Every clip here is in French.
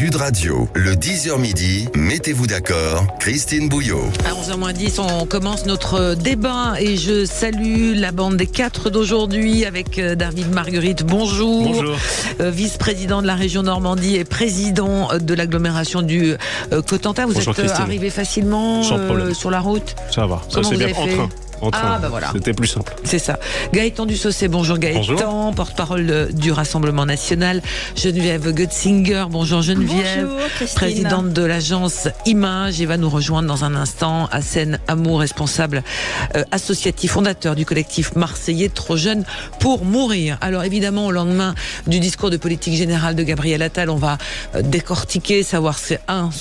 Sud Radio, le 10h midi, mettez-vous d'accord, Christine Bouillot. À 11h10, on commence notre débat et je salue la bande des 4 d'aujourd'hui avec David Marguerite. Bonjour. Bonjour. Vice-président de la région Normandie et président de l'agglomération du Cotentin. Vous êtes arrivé facilement sur la route? Ça va, ça c'est bien en train. Bah voilà. C'était plus simple. C'est ça. Gaëtan Dussaucé, bonjour Gaëtan, porte-parole du Rassemblement National. Geneviève Götzinger, bonjour Geneviève. Bonjour Christine. Présidente de l'agence Image, et va nous rejoindre dans un instant Hassen Amour, responsable associatif, fondateur du collectif marseillais Trop jeune pour mourir. Alors évidemment, au lendemain du discours de politique générale de Gabriel Attal, on va décortiquer, savoir ce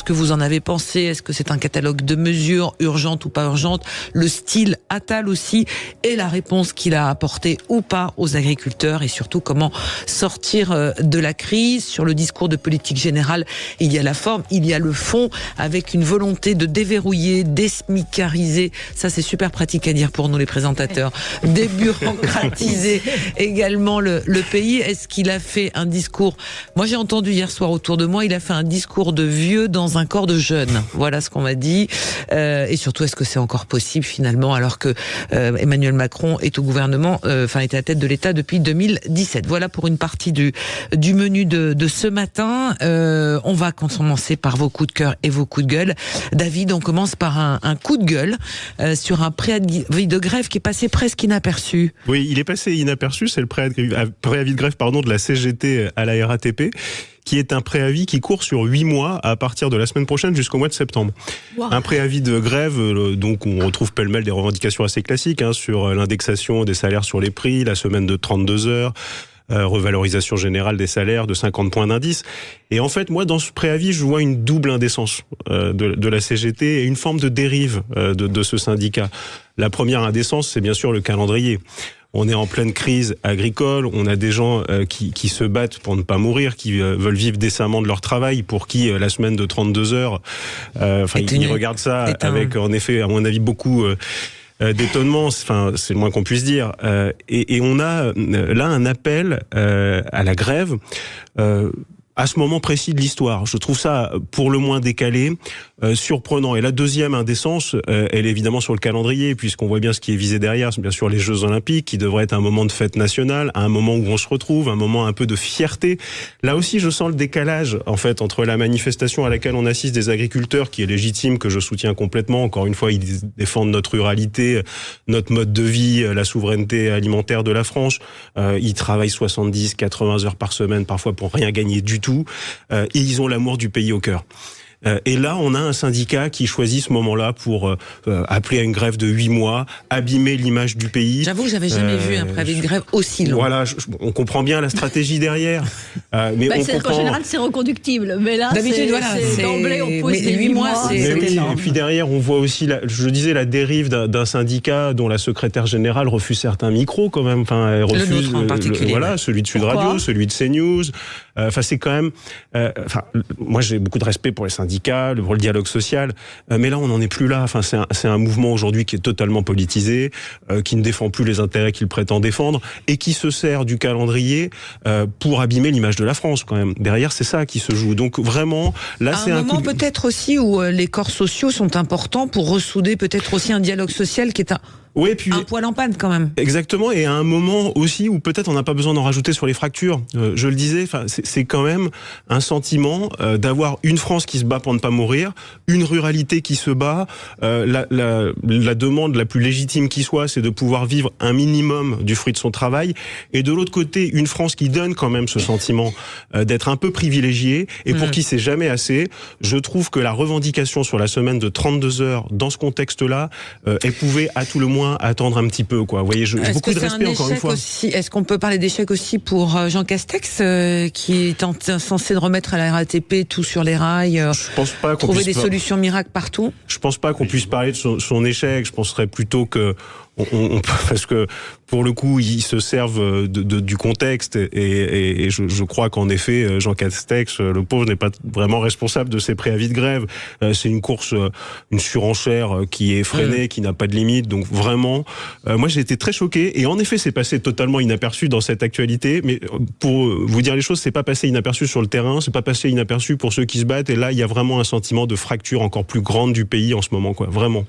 que vous en avez pensé. Est-ce que c'est un catalogue de mesures urgentes ou pas urgentes? Le style Attal aussi, et la réponse qu'il a apportée ou pas aux agriculteurs, et surtout comment sortir de la crise. Sur le discours de politique générale, il y a la forme, il y a le fond, avec une volonté de déverrouiller, désmicariser, ça c'est super pratique à dire pour nous les présentateurs, débureaucratiser également le pays. Est-ce qu'il a fait un discours, moi j'ai entendu hier soir autour de moi, il a fait un discours de vieux dans un corps de jeune, voilà ce qu'on m'a dit, et surtout est-ce que c'est encore possible finalement, alors que Emmanuel Macron est au gouvernement, est à la tête de l'État depuis 2017. Voilà pour une partie du menu de ce matin. On va commencer par vos coups de cœur et vos coups de gueule. David, on commence par un coup de gueule sur un préavis de grève qui est passé presque inaperçu. Oui, il est passé inaperçu, c'est le préavis de grève de la CGT à la RATP, qui est un préavis qui court sur 8 mois à partir de la semaine prochaine jusqu'au mois de septembre. Wow. Un préavis de grève, donc on retrouve pêle-mêle des revendications assez classiques sur l'indexation des salaires sur les prix, la semaine de 32 heures, revalorisation générale des salaires de 50 points d'indice. Et en fait, moi, dans ce préavis, je vois une double indécence de la CGT et une forme de dérive de ce syndicat. La première indécence, c'est bien sûr le calendrier. On est en pleine crise agricole, on a des gens qui se battent pour ne pas mourir, qui veulent vivre décemment de leur travail, pour qui la semaine de 32 heures, ils regardent ça avec, en effet, à mon avis, beaucoup d'étonnement, c'est le moins qu'on puisse dire. Et on a là un appel à la grève à ce moment précis de l'histoire. Je trouve ça pour le moins décalé, surprenant. Et la deuxième indécence, elle est évidemment sur le calendrier, puisqu'on voit bien ce qui est visé derrière. C'est bien sûr les Jeux Olympiques, qui devraient être un moment de fête nationale, un moment où on se retrouve, un moment un peu de fierté. Là aussi, je sens le décalage, en fait, entre la manifestation à laquelle on assiste des agriculteurs, qui est légitime, que je soutiens complètement. Encore une fois, ils défendent notre ruralité, notre mode de vie, la souveraineté alimentaire de la France. Ils travaillent 70, 80 heures par semaine, parfois pour rien gagner du tout, et ils ont l'amour du pays au cœur. Et là, on a un syndicat qui choisit ce moment-là pour appeler à une grève de 8 mois, abîmer l'image du pays. J'avoue que j'avais jamais vu un préavis de grève aussi long. Voilà, on comprend bien la stratégie derrière. Mais en général, c'est reconductible. Mais là, d'habitude, c'est d'emblée, on pose les 8 mois. C'est énorme. Et puis derrière, on voit aussi, la dérive d'un syndicat dont la secrétaire générale refuse certains micros quand même. Elle refuse le nôtre en particulier. Celui de Sud Radio, celui de CNews. C'est quand même. Moi, j'ai beaucoup de respect pour les syndicats, pour le dialogue social, mais là on n'en est plus là. C'est un mouvement aujourd'hui qui est totalement politisé, qui ne défend plus les intérêts qu'il prétend défendre, et qui se sert du calendrier pour abîmer l'image de la France quand même. Derrière, c'est ça qui se joue. Donc vraiment, là c'est un moment peut-être aussi où les corps sociaux sont importants pour ressouder peut-être aussi un dialogue social qui est un poil en panne quand même. Exactement, et à un moment aussi où peut-être on n'a pas besoin d'en rajouter sur les fractures. Je le disais, c'est quand même un sentiment d'avoir une France qui se bat pour ne pas mourir, une ruralité qui se bat. La demande la plus légitime qui soit, c'est de pouvoir vivre un minimum du fruit de son travail. Et de l'autre côté, une France qui donne quand même ce sentiment d'être un peu privilégiée, et pour qui c'est jamais assez. Je trouve que la revendication sur la semaine de 32 heures, dans ce contexte-là, elle pouvait à tout le moins attendre un petit peu, quoi. Vous voyez, j'ai beaucoup de respect encore une fois. Est-ce qu'on peut parler d'échec aussi pour Jean Castex, qui est censé remettre à la RATP tout sur les rails, trouver des solutions miracles partout? Je pense pas qu'on puisse parler de son échec. Je penserais plutôt que parce que pour le coup, ils se servent du contexte et je crois qu'en effet, Jean Castex, le pauvre, n'est pas vraiment responsable de ces préavis de grève. C'est une course, une surenchère qui est freinée, qui n'a pas de limite. Donc vraiment, moi j'ai été très choqué et en effet, c'est passé totalement inaperçu dans cette actualité. Mais pour vous dire les choses, c'est pas passé inaperçu sur le terrain, c'est pas passé inaperçu pour ceux qui se battent. Et là, il y a vraiment un sentiment de fracture encore plus grande du pays en ce moment, quoi. Vraiment.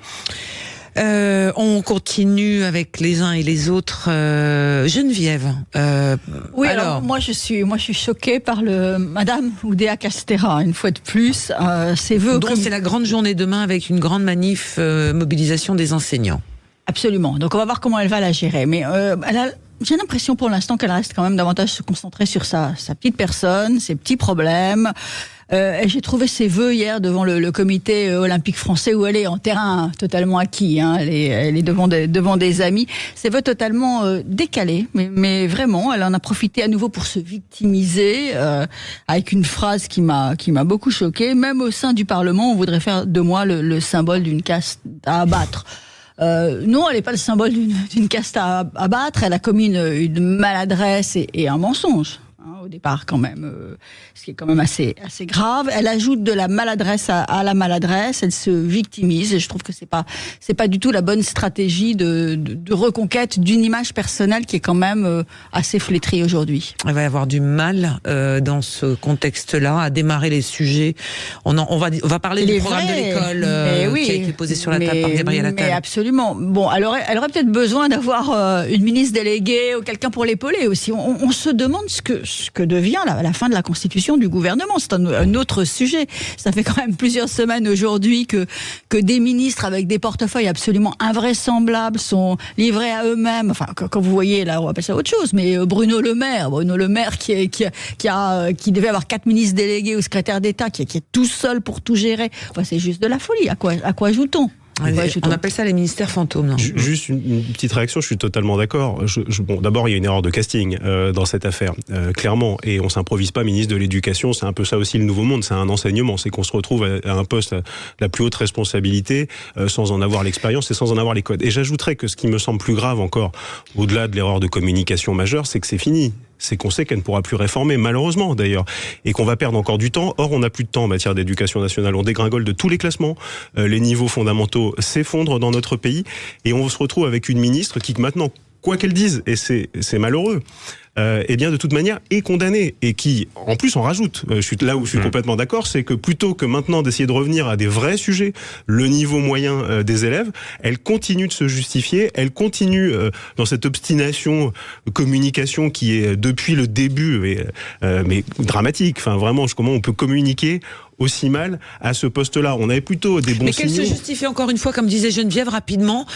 On continue avec les uns et les autres. Geneviève. Oui, alors moi je suis choquée par Madame Oudéa Castéra, une fois de plus. Ses vœux. Donc c'est la grande journée demain avec une grande manif, mobilisation des enseignants. Absolument. Donc on va voir comment elle va la gérer. Mais j'ai l'impression pour l'instant qu'elle reste quand même davantage se concentrer sur sa petite personne, ses petits problèmes. Et j'ai trouvé ses vœux hier devant le comité olympique français où elle est en terrain totalement acquis. Hein, elle est devant des amis. Ses vœux totalement décalés, mais vraiment, elle en a profité à nouveau pour se victimiser avec une phrase qui m'a beaucoup choquée. Même au sein du Parlement, on voudrait faire de moi le symbole d'une caste à abattre. Non, elle n'est pas le symbole d'une caste à abattre. Elle a commis une maladresse et un mensonge. Au départ quand même, ce qui est quand même assez grave. Elle ajoute de la maladresse à la maladresse, elle se victimise et je trouve que c'est pas du tout la bonne stratégie de reconquête d'une image personnelle qui est quand même assez flétrie aujourd'hui. Elle va y avoir du mal dans ce contexte-là à démarrer les sujets. On va parler du programme de l'école qui a été posé sur la table par Gabriel Attal. Mais absolument. Bon, elle aurait peut-être besoin d'avoir une ministre déléguée ou quelqu'un pour l'épauler aussi. On se demande ce que devient la fin de la constitution du gouvernement. C'est un autre sujet. Ça fait quand même plusieurs semaines aujourd'hui que des ministres avec des portefeuilles absolument invraisemblables sont livrés à eux-mêmes. Enfin, quand vous voyez, là, on va passer à autre chose, mais Bruno Le Maire qui devait avoir 4 ministres délégués ou secrétaires d'État, qui est tout seul pour tout gérer. Enfin, c'est juste de la folie. À quoi joue-t-on ? On appelle ça les ministères fantômes. Non ? Juste une petite réaction, je suis totalement d'accord. Bon, d'abord, il y a une erreur de casting dans cette affaire, clairement. Et on s'improvise pas ministre de l'Éducation. C'est un peu ça aussi le nouveau monde. C'est un enseignement. C'est qu'on se retrouve à un poste à la plus haute responsabilité sans en avoir l'expérience et sans en avoir les codes. Et j'ajouterais que ce qui me semble plus grave encore, au-delà de l'erreur de communication majeure, c'est que c'est fini. C'est qu'on sait qu'elle ne pourra plus réformer, malheureusement d'ailleurs, et qu'on va perdre encore du temps. Or, on n'a plus de temps en matière d'éducation nationale. On dégringole de tous les classements. Les niveaux fondamentaux s'effondrent dans notre pays, et on se retrouve avec une ministre qui maintenant, quoi qu'elle dise, et c'est malheureux, eh bien de toute manière est condamnée et qui en plus en rajoute. Là où je suis complètement d'accord, c'est que plutôt que maintenant d'essayer de revenir à des vrais sujets, le niveau moyen des élèves, elle continue de se justifier, elle continue dans cette obstination communication qui est depuis le début mais dramatique. Enfin vraiment, comment on peut communiquer aussi mal à ce poste-là. On avait plutôt des bons signaux. Mais qu'elle se justifie encore une fois, comme disait Geneviève, rapidement.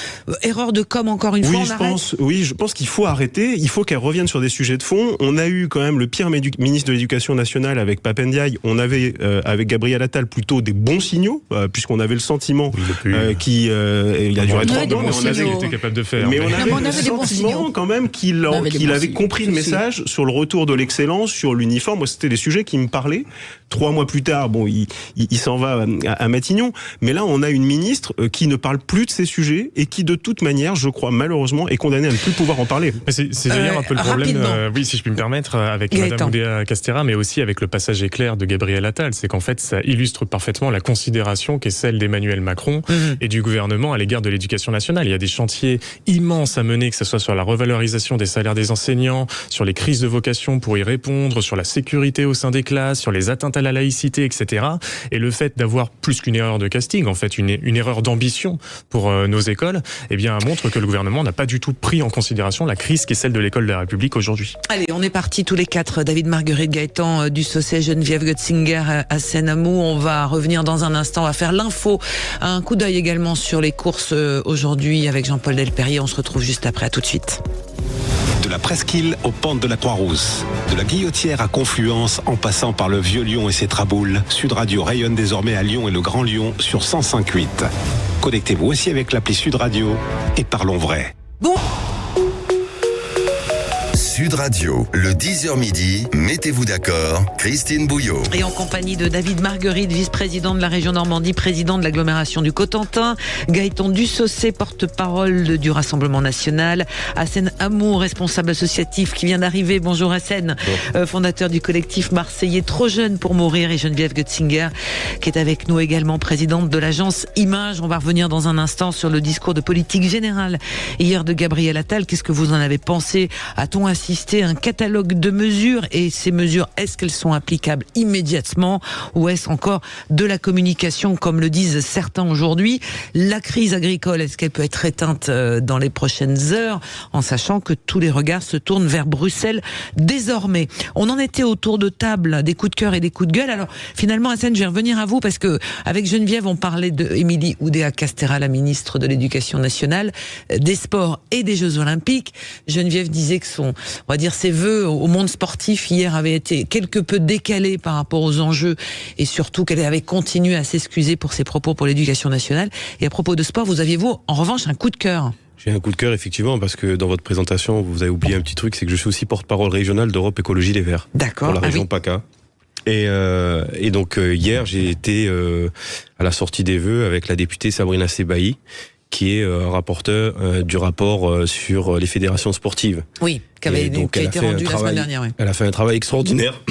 Erreur de com encore une fois, je pense qu'il faut arrêter. Il faut qu'elle revienne sur des sujets de fond. On a eu quand même le pire ministre de l'Éducation nationale avec Pap Ndiaye. On avait avec Gabriel Attal plutôt des bons signaux, puisqu'on avait le sentiment il a duré 30 ans, mais il était capable de faire. Mais on avait le sentiment quand même qu'il avait compris le message sur le retour de l'excellence, sur l'uniforme. Moi, c'était des sujets qui me parlaient. 3 mois plus tard, bon, il s'en va à Matignon. Mais là, on a une ministre qui ne parle plus de ces sujets et qui, de toute manière, je crois, malheureusement, est condamnée à ne plus pouvoir en parler. C'est d'ailleurs un peu le problème, oui, si je puis me permettre, avec Madame Oudéa Castéra, mais aussi avec le passage éclair de Gabriel Attal. C'est qu'en fait, ça illustre parfaitement la considération qu'est celle d'Emmanuel Macron et du gouvernement à l'égard de l'éducation nationale. Il y a des chantiers immenses à mener, que ce soit sur la revalorisation des salaires des enseignants, sur les crises de vocation pour y répondre, sur la sécurité au sein des classes, sur les atteintes à la laïcité, etc. Et le fait d'avoir plus qu'une erreur de casting, en fait, une erreur d'ambition pour nos écoles, eh bien, montre que le gouvernement n'a pas du tout pris en considération la crise qui est celle de l'école de la République aujourd'hui. Allez, on est partis tous les 4. David Marguerite, Gaëtan Dussocet, Geneviève Götzinger à Seine-Amou. On va revenir dans un instant. On va faire l'info. Un coup d'œil également sur les courses aujourd'hui avec Jean-Paul Delperrier. On se retrouve juste après. À tout de suite. De la Presqu'île aux pentes de la Croix-Rousse, de la Guillotière à Confluence en passant par le Vieux-Lyon et ses traboules, Sud Radio rayonne désormais à Lyon et le Grand Lyon sur 105.8. Connectez-vous aussi avec l'appli Sud Radio et parlons vrai. Bon. Sud Radio, le 10h midi, mettez-vous d'accord, Christine Bouillot. Et en compagnie de David Marguerite, vice-président de la région Normandie, président de l'agglomération du Cotentin, Gaëtan Dussaucé, porte-parole du Rassemblement national, Hassen Amour, responsable associatif qui vient d'arriver. Bonjour Hassen, fondateur du collectif marseillais Trop jeune pour mourir, et Geneviève Götzinger qui est avec nous également, présidente de l'agence Image. On va revenir dans un instant sur le discours de politique générale hier de Gabriel Attal. Qu'est-ce que vous en avez pensé? A-t-on assisté à un catalogue de mesures, et ces mesures, est-ce qu'elles sont applicables immédiatement ou est-ce encore de la communication comme le disent certains aujourd'hui? La crise agricole, est-ce qu'elle peut être éteinte dans les prochaines heures, en sachant que tous les regards se tournent vers Bruxelles désormais? On en était autour de table des coups de cœur et des coups de gueule. Alors finalement, Hassen, je vais revenir à vous parce que avec Geneviève, on parlait de Émilie Oudéa-Castéra, la ministre de l'Éducation nationale, des sports et des Jeux Olympiques. Geneviève disait que on va dire ses vœux au monde sportif hier avaient été quelque peu décalés par rapport aux enjeux, et surtout qu'elle avait continué à s'excuser pour ses propos pour l'Éducation nationale. Et à propos de sport, vous aviez-vous en revanche un coup de cœur? J'ai un coup de cœur, effectivement, parce que dans votre présentation, vous avez oublié un petit truc, c'est que je suis aussi porte-parole régionale d'Europe Écologie Les Verts. D'accord. Pour la région PACA. Et donc, hier, j'ai été à la sortie des vœux avec la députée Sabrina Sebaï, qui est rapporteur du rapport sur les fédérations sportives. Oui, qui a été rendu la semaine dernière. Oui. Elle a fait un travail extraordinaire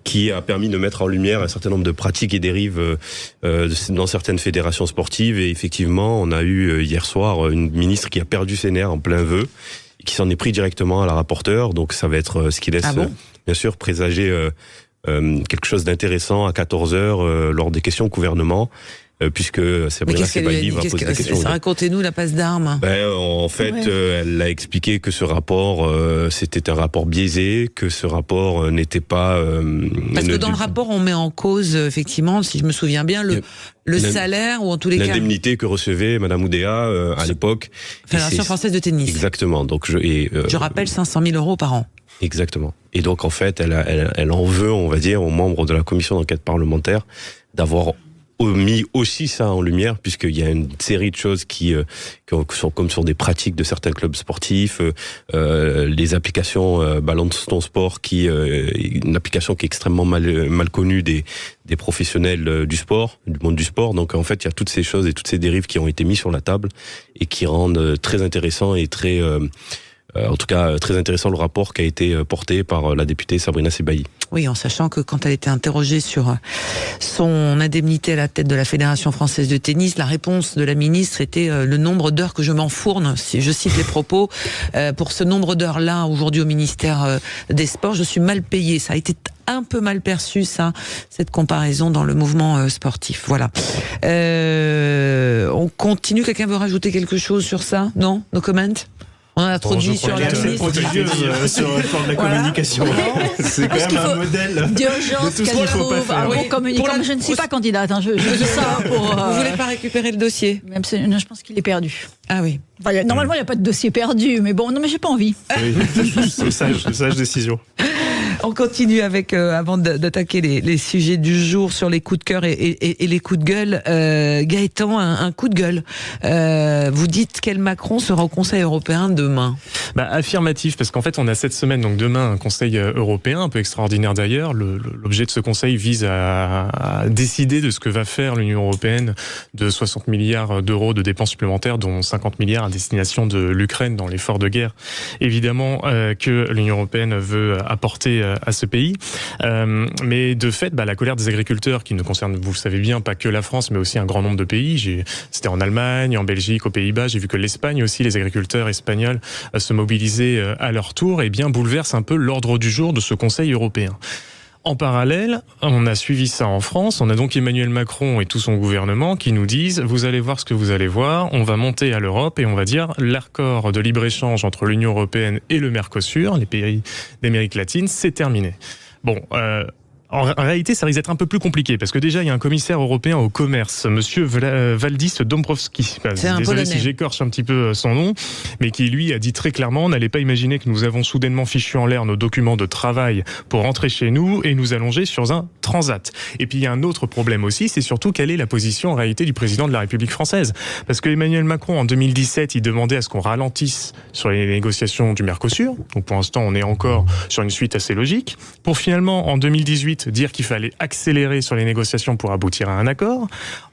qui a permis de mettre en lumière un certain nombre de pratiques et dérives dans certaines fédérations sportives. Et effectivement, on a eu hier soir une ministre qui a perdu ses nerfs en plein vœu et qui s'en est pris directement à la rapporteure. Donc ça va être ce qui laisse bien sûr présager quelque chose d'intéressant à 14h lors des questions au gouvernement. Puisque Sabrina Sebaï va poser des questions. Racontez-nous la passe d'armes. En fait, elle a expliqué que ce rapport, c'était un rapport biaisé, que ce rapport n'était pas... Parce que dans le rapport, on met en cause, effectivement, si je me souviens bien, le salaire, ou en tous les cas... L'indemnité que recevait Madame Oudéa à l'époque. Fédération française de tennis. Exactement. Donc je rappelle 500 000 € par an. Exactement. Et donc, en fait, elle en veut, on va dire, aux membres de la commission d'enquête parlementaire d'avoir mis aussi ça en lumière, puisqu'il y a une série de choses qui sont comme sur des pratiques de certains clubs sportifs, les applications Balance ton sport, une application qui est extrêmement mal connue des professionnels du sport, du monde du sport. Donc en fait, il y a toutes ces choses et toutes ces dérives qui ont été mises sur la table et qui rendent très intéressant et très... en tout cas, très intéressant le rapport qui a été porté par la députée Sabrina Sebaï. Oui, en sachant que quand elle était interrogée sur son indemnité à la tête de la Fédération française de tennis, la réponse de la ministre était le nombre d'heures que je m'enfourne, si je cite les propos, pour ce nombre d'heures-là, aujourd'hui au ministère des Sports, je suis mal payée. Ça a été un peu mal perçu, ça, cette comparaison dans le mouvement sportif. Voilà. On continue. Quelqu'un veut rajouter quelque chose sur ça? Non? No comment? On a trop dit sur la ministre. Sur le plan de la communication. C'est quand même un modèle d'urgence qu'elle trouve un bon communicant. Je ne suis pas candidate. Je dis ça pour... Vous voulez pas récupérer le dossier? Même je pense qu'il est perdu. Ah oui. Enfin, normalement, il n'y a pas de dossier perdu, mais bon, non, mais j'ai pas envie. Oui, c'est sage décision. On continue avec, avant d'attaquer les sujets du jour sur les coups de cœur et les coups de gueule. Gaëtan, un coup de gueule. Vous dites qu'El Macron sera au Conseil européen demain. Affirmatif, parce qu'en fait, on a cette semaine, donc demain, un Conseil européen, un peu extraordinaire d'ailleurs. L'objet de ce Conseil vise à décider de ce que va faire l'Union européenne de 60 milliards d'euros de dépenses supplémentaires, dont 50 milliards à destination de l'Ukraine dans l'effort de guerre. Évidemment que l'Union européenne veut apporter à ce pays. Mais de fait, la colère des agriculteurs, qui ne concerne, vous le savez bien, pas que la France, mais aussi un grand nombre de pays. C'était en Allemagne, en Belgique, aux Pays-Bas. J'ai vu que l'Espagne aussi, les agriculteurs espagnols se mobilisaient à leur tour, et bien bouleverse un peu l'ordre du jour de ce Conseil européen. En parallèle, on a suivi ça en France. On a donc Emmanuel Macron et tout son gouvernement qui nous disent « Vous allez voir ce que vous allez voir, on va monter à l'Europe et on va dire l'accord de libre-échange entre l'Union européenne et le Mercosur, les pays d'Amérique latine, c'est terminé. » Bon, en réalité, ça risque d'être un peu plus compliqué, parce que déjà, il y a un commissaire européen au commerce, monsieur Valdis Dombrovskis. Désolé si j'écorche un petit peu son nom, mais qui, lui, a dit très clairement, n'allez pas imaginer que nous avons soudainement fichu en l'air nos documents de travail pour rentrer chez nous et nous allonger sur un transat. Et puis il y a un autre problème aussi, c'est surtout quelle est la position en réalité du président de la République française. Parce que Emmanuel Macron, en 2017, il demandait à ce qu'on ralentisse sur les négociations du Mercosur. Donc pour l'instant, on est encore sur une suite assez logique. Pour finalement, en 2018, dire qu'il fallait accélérer sur les négociations pour aboutir à un accord.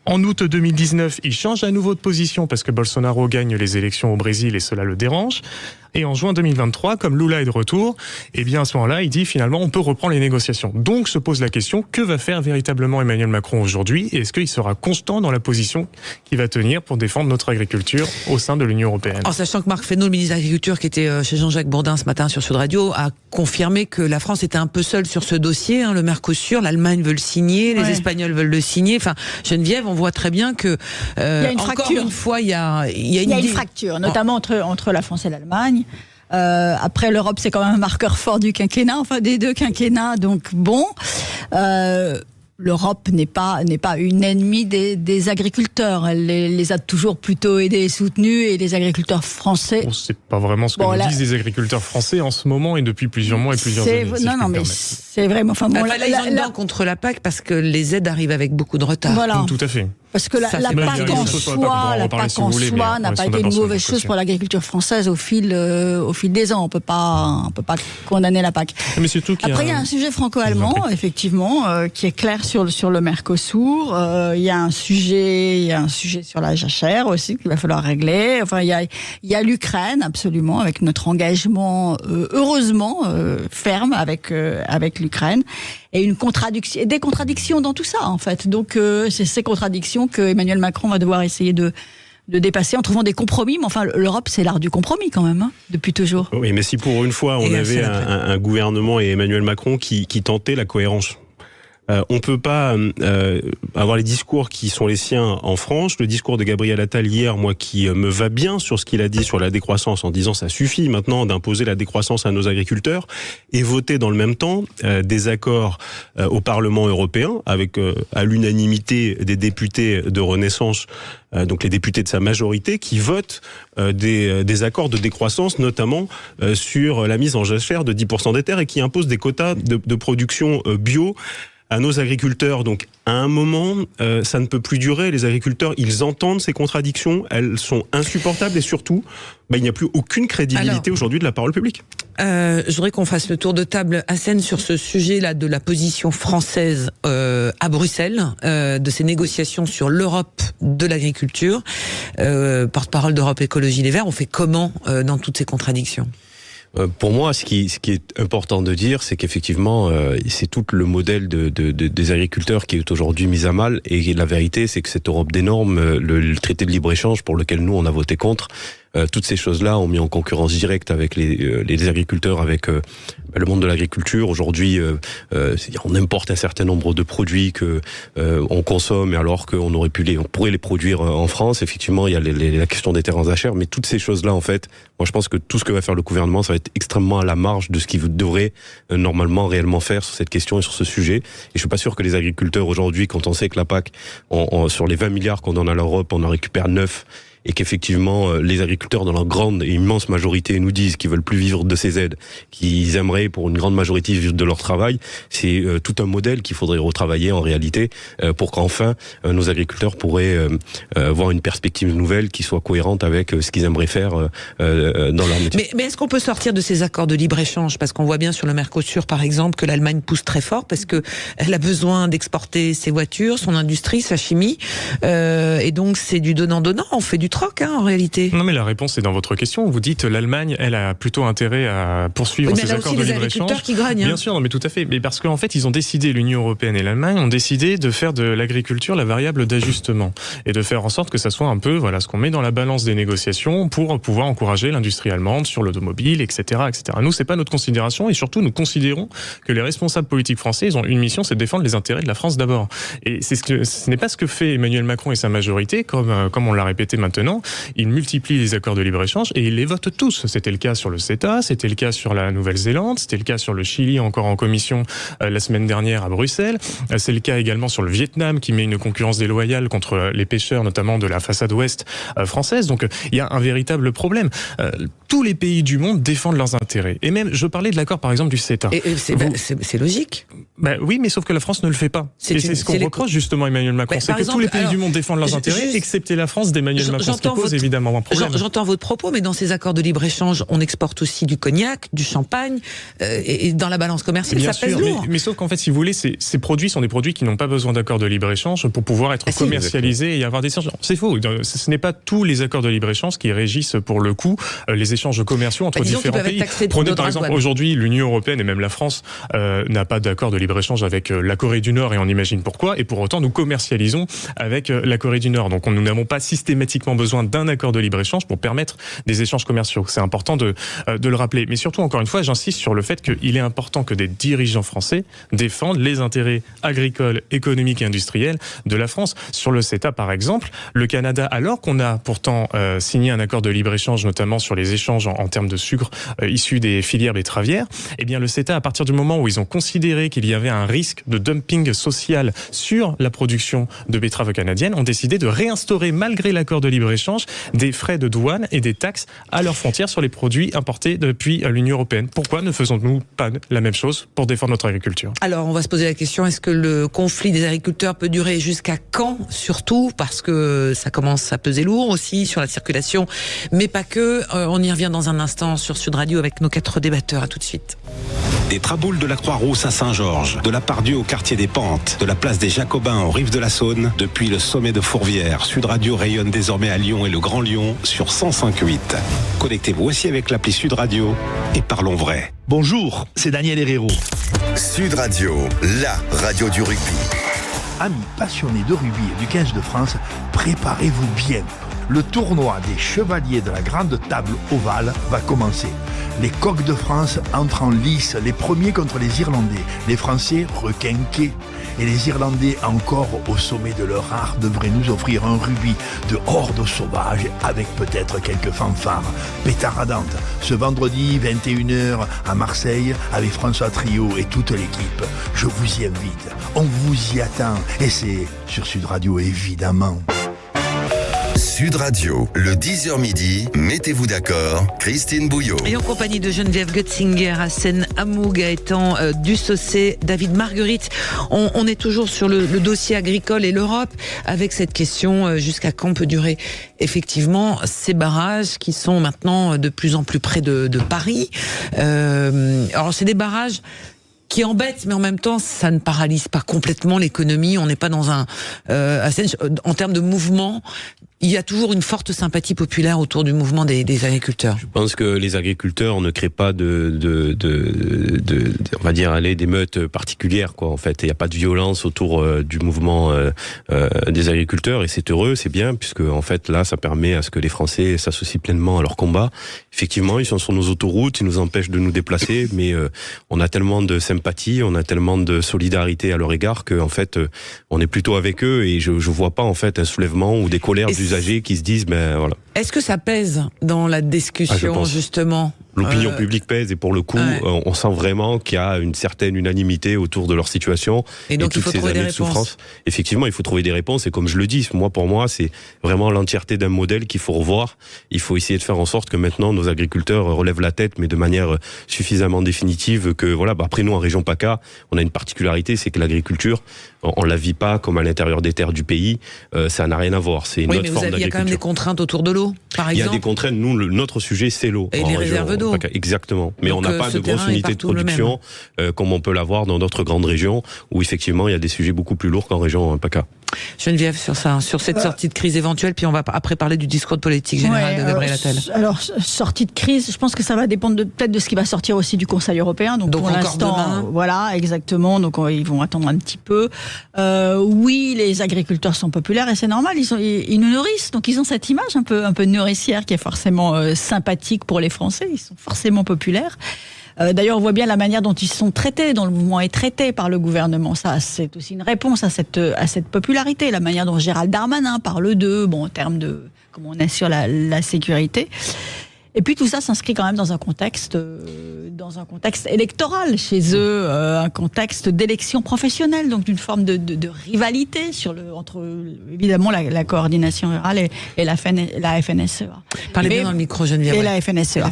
En août 2019, il change à nouveau de position parce que Bolsonaro gagne les élections au Brésil et cela le dérange. Et en juin 2023, comme Lula est de retour, eh bien à ce moment-là, il dit finalement on peut reprendre les négociations. Donc se pose la question, que va faire véritablement Emmanuel Macron aujourd'hui et est-ce qu'il sera constant dans la position qu'il va tenir pour défendre notre agriculture au sein de l'Union européenne? En sachant que Marc Fesneau, le ministre de l'Agriculture, qui était chez Jean-Jacques Bourdin ce matin sur Sud Radio, a confirmé que la France était un peu seule sur ce dossier, le Mercosur, l'Allemagne veut le signer, les Espagnols veulent le signer. Enfin, Geneviève, on voit très bien que il y a une encore fracture. Une fois, il y a une fracture, notamment entre la France et l'Allemagne. Après, l'Europe, c'est quand même un marqueur fort du quinquennat, enfin des deux quinquennats. Donc bon, l'Europe n'est pas une ennemie des agriculteurs. Elle les a toujours plutôt aidés et soutenus, et les agriculteurs français. Bon, c'est pas vraiment ce que nous disent les agriculteurs français en ce moment et depuis plusieurs mois et plusieurs années. Non, mais c'est vraiment. Enfin, bon, là, ils ont une dent contre la PAC parce que les aides arrivent avec beaucoup de retard. Voilà. Tout à fait. Parce que la PAC en soi n'a pas été une mauvaise chose pour l'agriculture française au fil des ans. On peut pas condamner la PAC. Mais surtout Après, il y a un sujet franco-allemand, effectivement, qui est clair sur le Mercosur. Il y a un sujet sur la jachère aussi qu'il va falloir régler. Enfin, il y a l'Ukraine, absolument, avec notre engagement, heureusement, ferme avec l'Ukraine. Et des contradictions dans tout ça, en fait. Donc, c'est ces contradictions que Emmanuel Macron va devoir essayer de dépasser en trouvant des compromis. Mais enfin, l'Europe, c'est l'art du compromis quand même, depuis toujours. Oui, mais si pour une fois, on avait un gouvernement et Emmanuel Macron qui tentait la cohérence. On peut pas avoir les discours qui sont les siens en France. Le discours de Gabriel Attal hier, moi, qui me va bien sur ce qu'il a dit sur la décroissance, en disant ça suffit maintenant d'imposer la décroissance à nos agriculteurs, et voter dans le même temps des accords au Parlement européen avec à l'unanimité des députés de Renaissance, donc les députés de sa majorité, qui votent des accords de décroissance, notamment sur la mise en jachère de 10% des terres, et qui imposent des quotas de production bio à nos agriculteurs. Donc, à un moment, ça ne peut plus durer. Les agriculteurs, ils entendent ces contradictions, elles sont insupportables, et surtout, il n'y a plus aucune crédibilité aujourd'hui de la parole publique. Je voudrais qu'on fasse le tour de table, Hassen, sur ce sujet-là de la position française à Bruxelles, de ces négociations sur l'Europe de l'agriculture. Porte-parole d'Europe Écologie Les Verts, on fait comment dans toutes ces contradictions ? Pour moi, ce qui est important de dire, c'est qu'effectivement, c'est tout le modèle des agriculteurs qui est aujourd'hui mis à mal. Et la vérité, c'est que cette Europe des normes, le traité de libre-échange pour lequel nous, on a voté contre, toutes ces choses-là ont mis en concurrence directe avec les agriculteurs, avec le monde de l'agriculture. Aujourd'hui, on importe un certain nombre de produits que on consomme, alors qu'on on pourrait les produire en France. Effectivement, il y a la question des terres en jachère, mais toutes ces choses-là, en fait, moi je pense que tout ce que va faire le gouvernement, ça va être extrêmement à la marge de ce qu'il devrait normalement réellement faire sur cette question et sur ce sujet. Et je suis pas sûr que les agriculteurs aujourd'hui, quand on sait que la PAC, sur les 20 milliards qu'on donne à l'Europe, on en récupère 9. Et qu'effectivement, les agriculteurs, dans leur grande et immense majorité, nous disent qu'ils veulent plus vivre de ces aides, qu'ils aimeraient, pour une grande majorité, vivre de leur travail. C'est tout un modèle qu'il faudrait retravailler en réalité, pour qu'enfin nos agriculteurs pourraient voir une perspective nouvelle qui soit cohérente avec ce qu'ils aimeraient faire dans leur métier. Mais est-ce qu'on peut sortir de ces accords de libre-échange ? Parce qu'on voit bien sur le Mercosur, par exemple, que l'Allemagne pousse très fort parce que elle a besoin d'exporter ses voitures, son industrie, sa chimie, et donc c'est du donnant-donnant. On fait du troc, en réalité. Non, mais la réponse est dans votre question. Vous dites l'Allemagne, elle a plutôt intérêt à poursuivre ces accords de libre-échange. Qui gagnent, Bien sûr, non, mais tout à fait. Mais parce qu'en fait, ils ont décidé, l'Union européenne et l'Allemagne ont décidé de faire de l'agriculture la variable d'ajustement et de faire en sorte que ça soit un peu, ce qu'on met dans la balance des négociations pour pouvoir encourager l'industrie allemande sur l'automobile, etc., etc. Nous, c'est pas notre considération, et surtout, nous considérons que les responsables politiques français, ils ont une mission, c'est de défendre les intérêts de la France d'abord. Et ce n'est pas ce que fait Emmanuel Macron et sa majorité, comme on l'a répété maintenant. Il multiplie les accords de libre-échange et il les vote tous. C'était le cas sur le CETA, c'était le cas sur la Nouvelle-Zélande, c'était le cas sur le Chili, encore en commission la semaine dernière à Bruxelles. C'est le cas également sur le Vietnam, qui met une concurrence déloyale contre les pêcheurs, notamment de la façade ouest française. Donc il y a un véritable problème. tous les pays du monde défendent leurs intérêts. Et même, je parlais de l'accord, par exemple, du CETA. Et c'est logique. Oui, mais sauf que la France ne le fait pas. C'est ce qu'on reproche justement à Emmanuel Macron. C'est que tous les pays du monde défendent leurs intérêts, excepté la France d'Emmanuel Macron, ce qui pose évidemment un problème. J'entends votre propos, mais dans ces accords de libre-échange, on exporte aussi du cognac, du champagne, et dans la balance commerciale, ça pèse lourd. Mais sauf qu'en fait, si vous voulez, ces produits sont des produits qui n'ont pas besoin d'accord de libre-échange pour pouvoir être commercialisés et avoir des échanges. C'est faux. Ce n'est pas tous les accords de libre-échange qui régissent pour le coup les échanges commerciaux entre différents pays. Prenez par exemple aujourd'hui l'Union européenne et même la France n'a pas d'accord de libre-échange avec la Corée du Nord et on imagine pourquoi. Et pour autant, nous commercialisons avec la Corée du Nord. Donc nous n'avons pas systématiquement besoin d'un accord de libre-échange pour permettre des échanges commerciaux. C'est important de le rappeler. Mais surtout, encore une fois, j'insiste sur le fait qu'il est important que des dirigeants français défendent les intérêts agricoles, économiques et industriels de la France. Sur le CETA, par exemple, le Canada, alors qu'on a pourtant signé un accord de libre-échange, notamment sur les échanges en termes de sucre issus des filières betteravières, eh bien le CETA, à partir du moment où ils ont considéré qu'il y avait un risque de dumping social sur la production de betteraves canadiennes, ont décidé de réinstaurer, malgré l'accord de libre-échange, des frais de douane et des taxes à leurs frontières sur les produits importés depuis l'Union européenne. Pourquoi ne faisons-nous pas la même chose pour défendre notre agriculture ? Alors, on va se poser la question, est-ce que le conflit des agriculteurs peut durer jusqu'à quand ? Surtout parce que ça commence à peser lourd aussi sur la circulation, mais pas que. On y revient dans un instant sur Sud Radio avec nos 4 débatteurs. À tout de suite. Des Traboules de la Croix-Rousse à Saint-Georges, de la Pardieu au quartier des Pentes, de la place des Jacobins aux rives de la Saône, depuis le sommet de Fourvière, Sud Radio rayonne désormais à Lyon et le Grand Lyon sur 105.8. Connectez-vous aussi avec l'appli Sud Radio et parlons vrai. Bonjour, c'est Daniel Herrero. Sud Radio, la radio du rugby. Amis passionnés de rugby et du 15 de France, préparez-vous bien. Le tournoi des Chevaliers de la Grande Table Ovale va commencer. Les Coqs de France entrent en lice, les premiers contre les Irlandais. Les Français requinqués. Et les Irlandais, encore au sommet de leur art, devraient nous offrir un rugby de horde sauvage avec peut-être quelques fanfares pétaradante. Ce vendredi, 21h, à Marseille, avec François Trio et toute l'équipe. Je vous y invite. On vous y attend. Et c'est sur Sud Radio, évidemment. Sud Radio, le 10h midi, mettez-vous d'accord, Christine Bouillot. Et en compagnie de Geneviève Götzinger, Hassen Amou, Gaëtan Dussaucé, David Marguerite. On est toujours sur le dossier agricole et l'Europe avec cette question jusqu'à quand peut durer effectivement ces barrages qui sont maintenant de plus en plus près de Paris. Alors c'est des barrages qui embête, mais en même temps, ça ne paralyse pas complètement l'économie. On n'est pas dans en termes de mouvement, il y a toujours une forte sympathie populaire autour du mouvement des agriculteurs. Je pense que les agriculteurs ne créent pas on va dire, d'émeutes particulières, quoi. En fait, il n'y a pas de violence autour du mouvement des agriculteurs, et c'est heureux, c'est bien, puisque en fait là, ça permet à ce que les Français s'associent pleinement à leur combat. Effectivement, ils sont sur nos autoroutes, ils nous empêchent de nous déplacer, mais on a tellement de sympathie, on a tellement de solidarité à leur égard que en fait, on est plutôt avec eux, et je vois pas en fait un soulèvement ou des colères d'usagers qui se disent, ben voilà. Est-ce que ça pèse dans la discussion, justement ? L'opinion publique pèse, et pour le coup, on sent vraiment qu'il y a une certaine unanimité autour de leur situation. Et donc, toutes il faut ces trouver années des de réponses. souffrance. Effectivement, il faut trouver des réponses, et comme je le dis, pour moi, c'est vraiment l'entièreté d'un modèle qu'il faut revoir. Il faut essayer de faire en sorte que maintenant, nos agriculteurs relèvent la tête, mais de manière suffisamment définitive que, voilà, après nous, en région PACA, on a une particularité, c'est que l'agriculture, on la vit pas comme à l'intérieur des terres du pays, ça n'a rien à voir. C'est une autre forme d'agriculture. Il y a quand même des contraintes autour de l'eau, par exemple. Il y a des contraintes. Nous, notre sujet, c'est l'eau. Et les réserves d'eau. Exactement. Mais donc, on n'a pas de grosse unité de production comme on peut l'avoir dans d'autres grandes régions où effectivement il y a des sujets beaucoup plus lourds qu'en région PACA. Geneviève, sur cette sortie de crise éventuelle, puis on va après parler du discours de politique générale de Gabriel Attal. Alors, sortie de crise, je pense que ça va dépendre peut-être de ce qui va sortir aussi du Conseil européen. Donc pour l'instant, voilà, exactement. Donc ils vont attendre un petit peu. Oui, les agriculteurs sont populaires et c'est normal. Ils nous nourrissent, donc ils ont cette image un peu nourricière qui est forcément sympathique pour les Français. Ils sont forcément populaires. D'ailleurs, on voit bien la manière dont ils sont traités, dont le mouvement est traité par le gouvernement. Ça, c'est aussi une réponse à cette popularité. La manière dont Gérald Darmanin parle d'eux, en termes de comment on assure la sécurité. Et puis tout ça s'inscrit quand même dans un contexte électoral chez eux, un contexte d'élection professionnelle, donc d'une forme de rivalité entre évidemment la coordination rurale et la FNSEA. Parlez bien dans le micro, Geneviève. Et la FNSEA.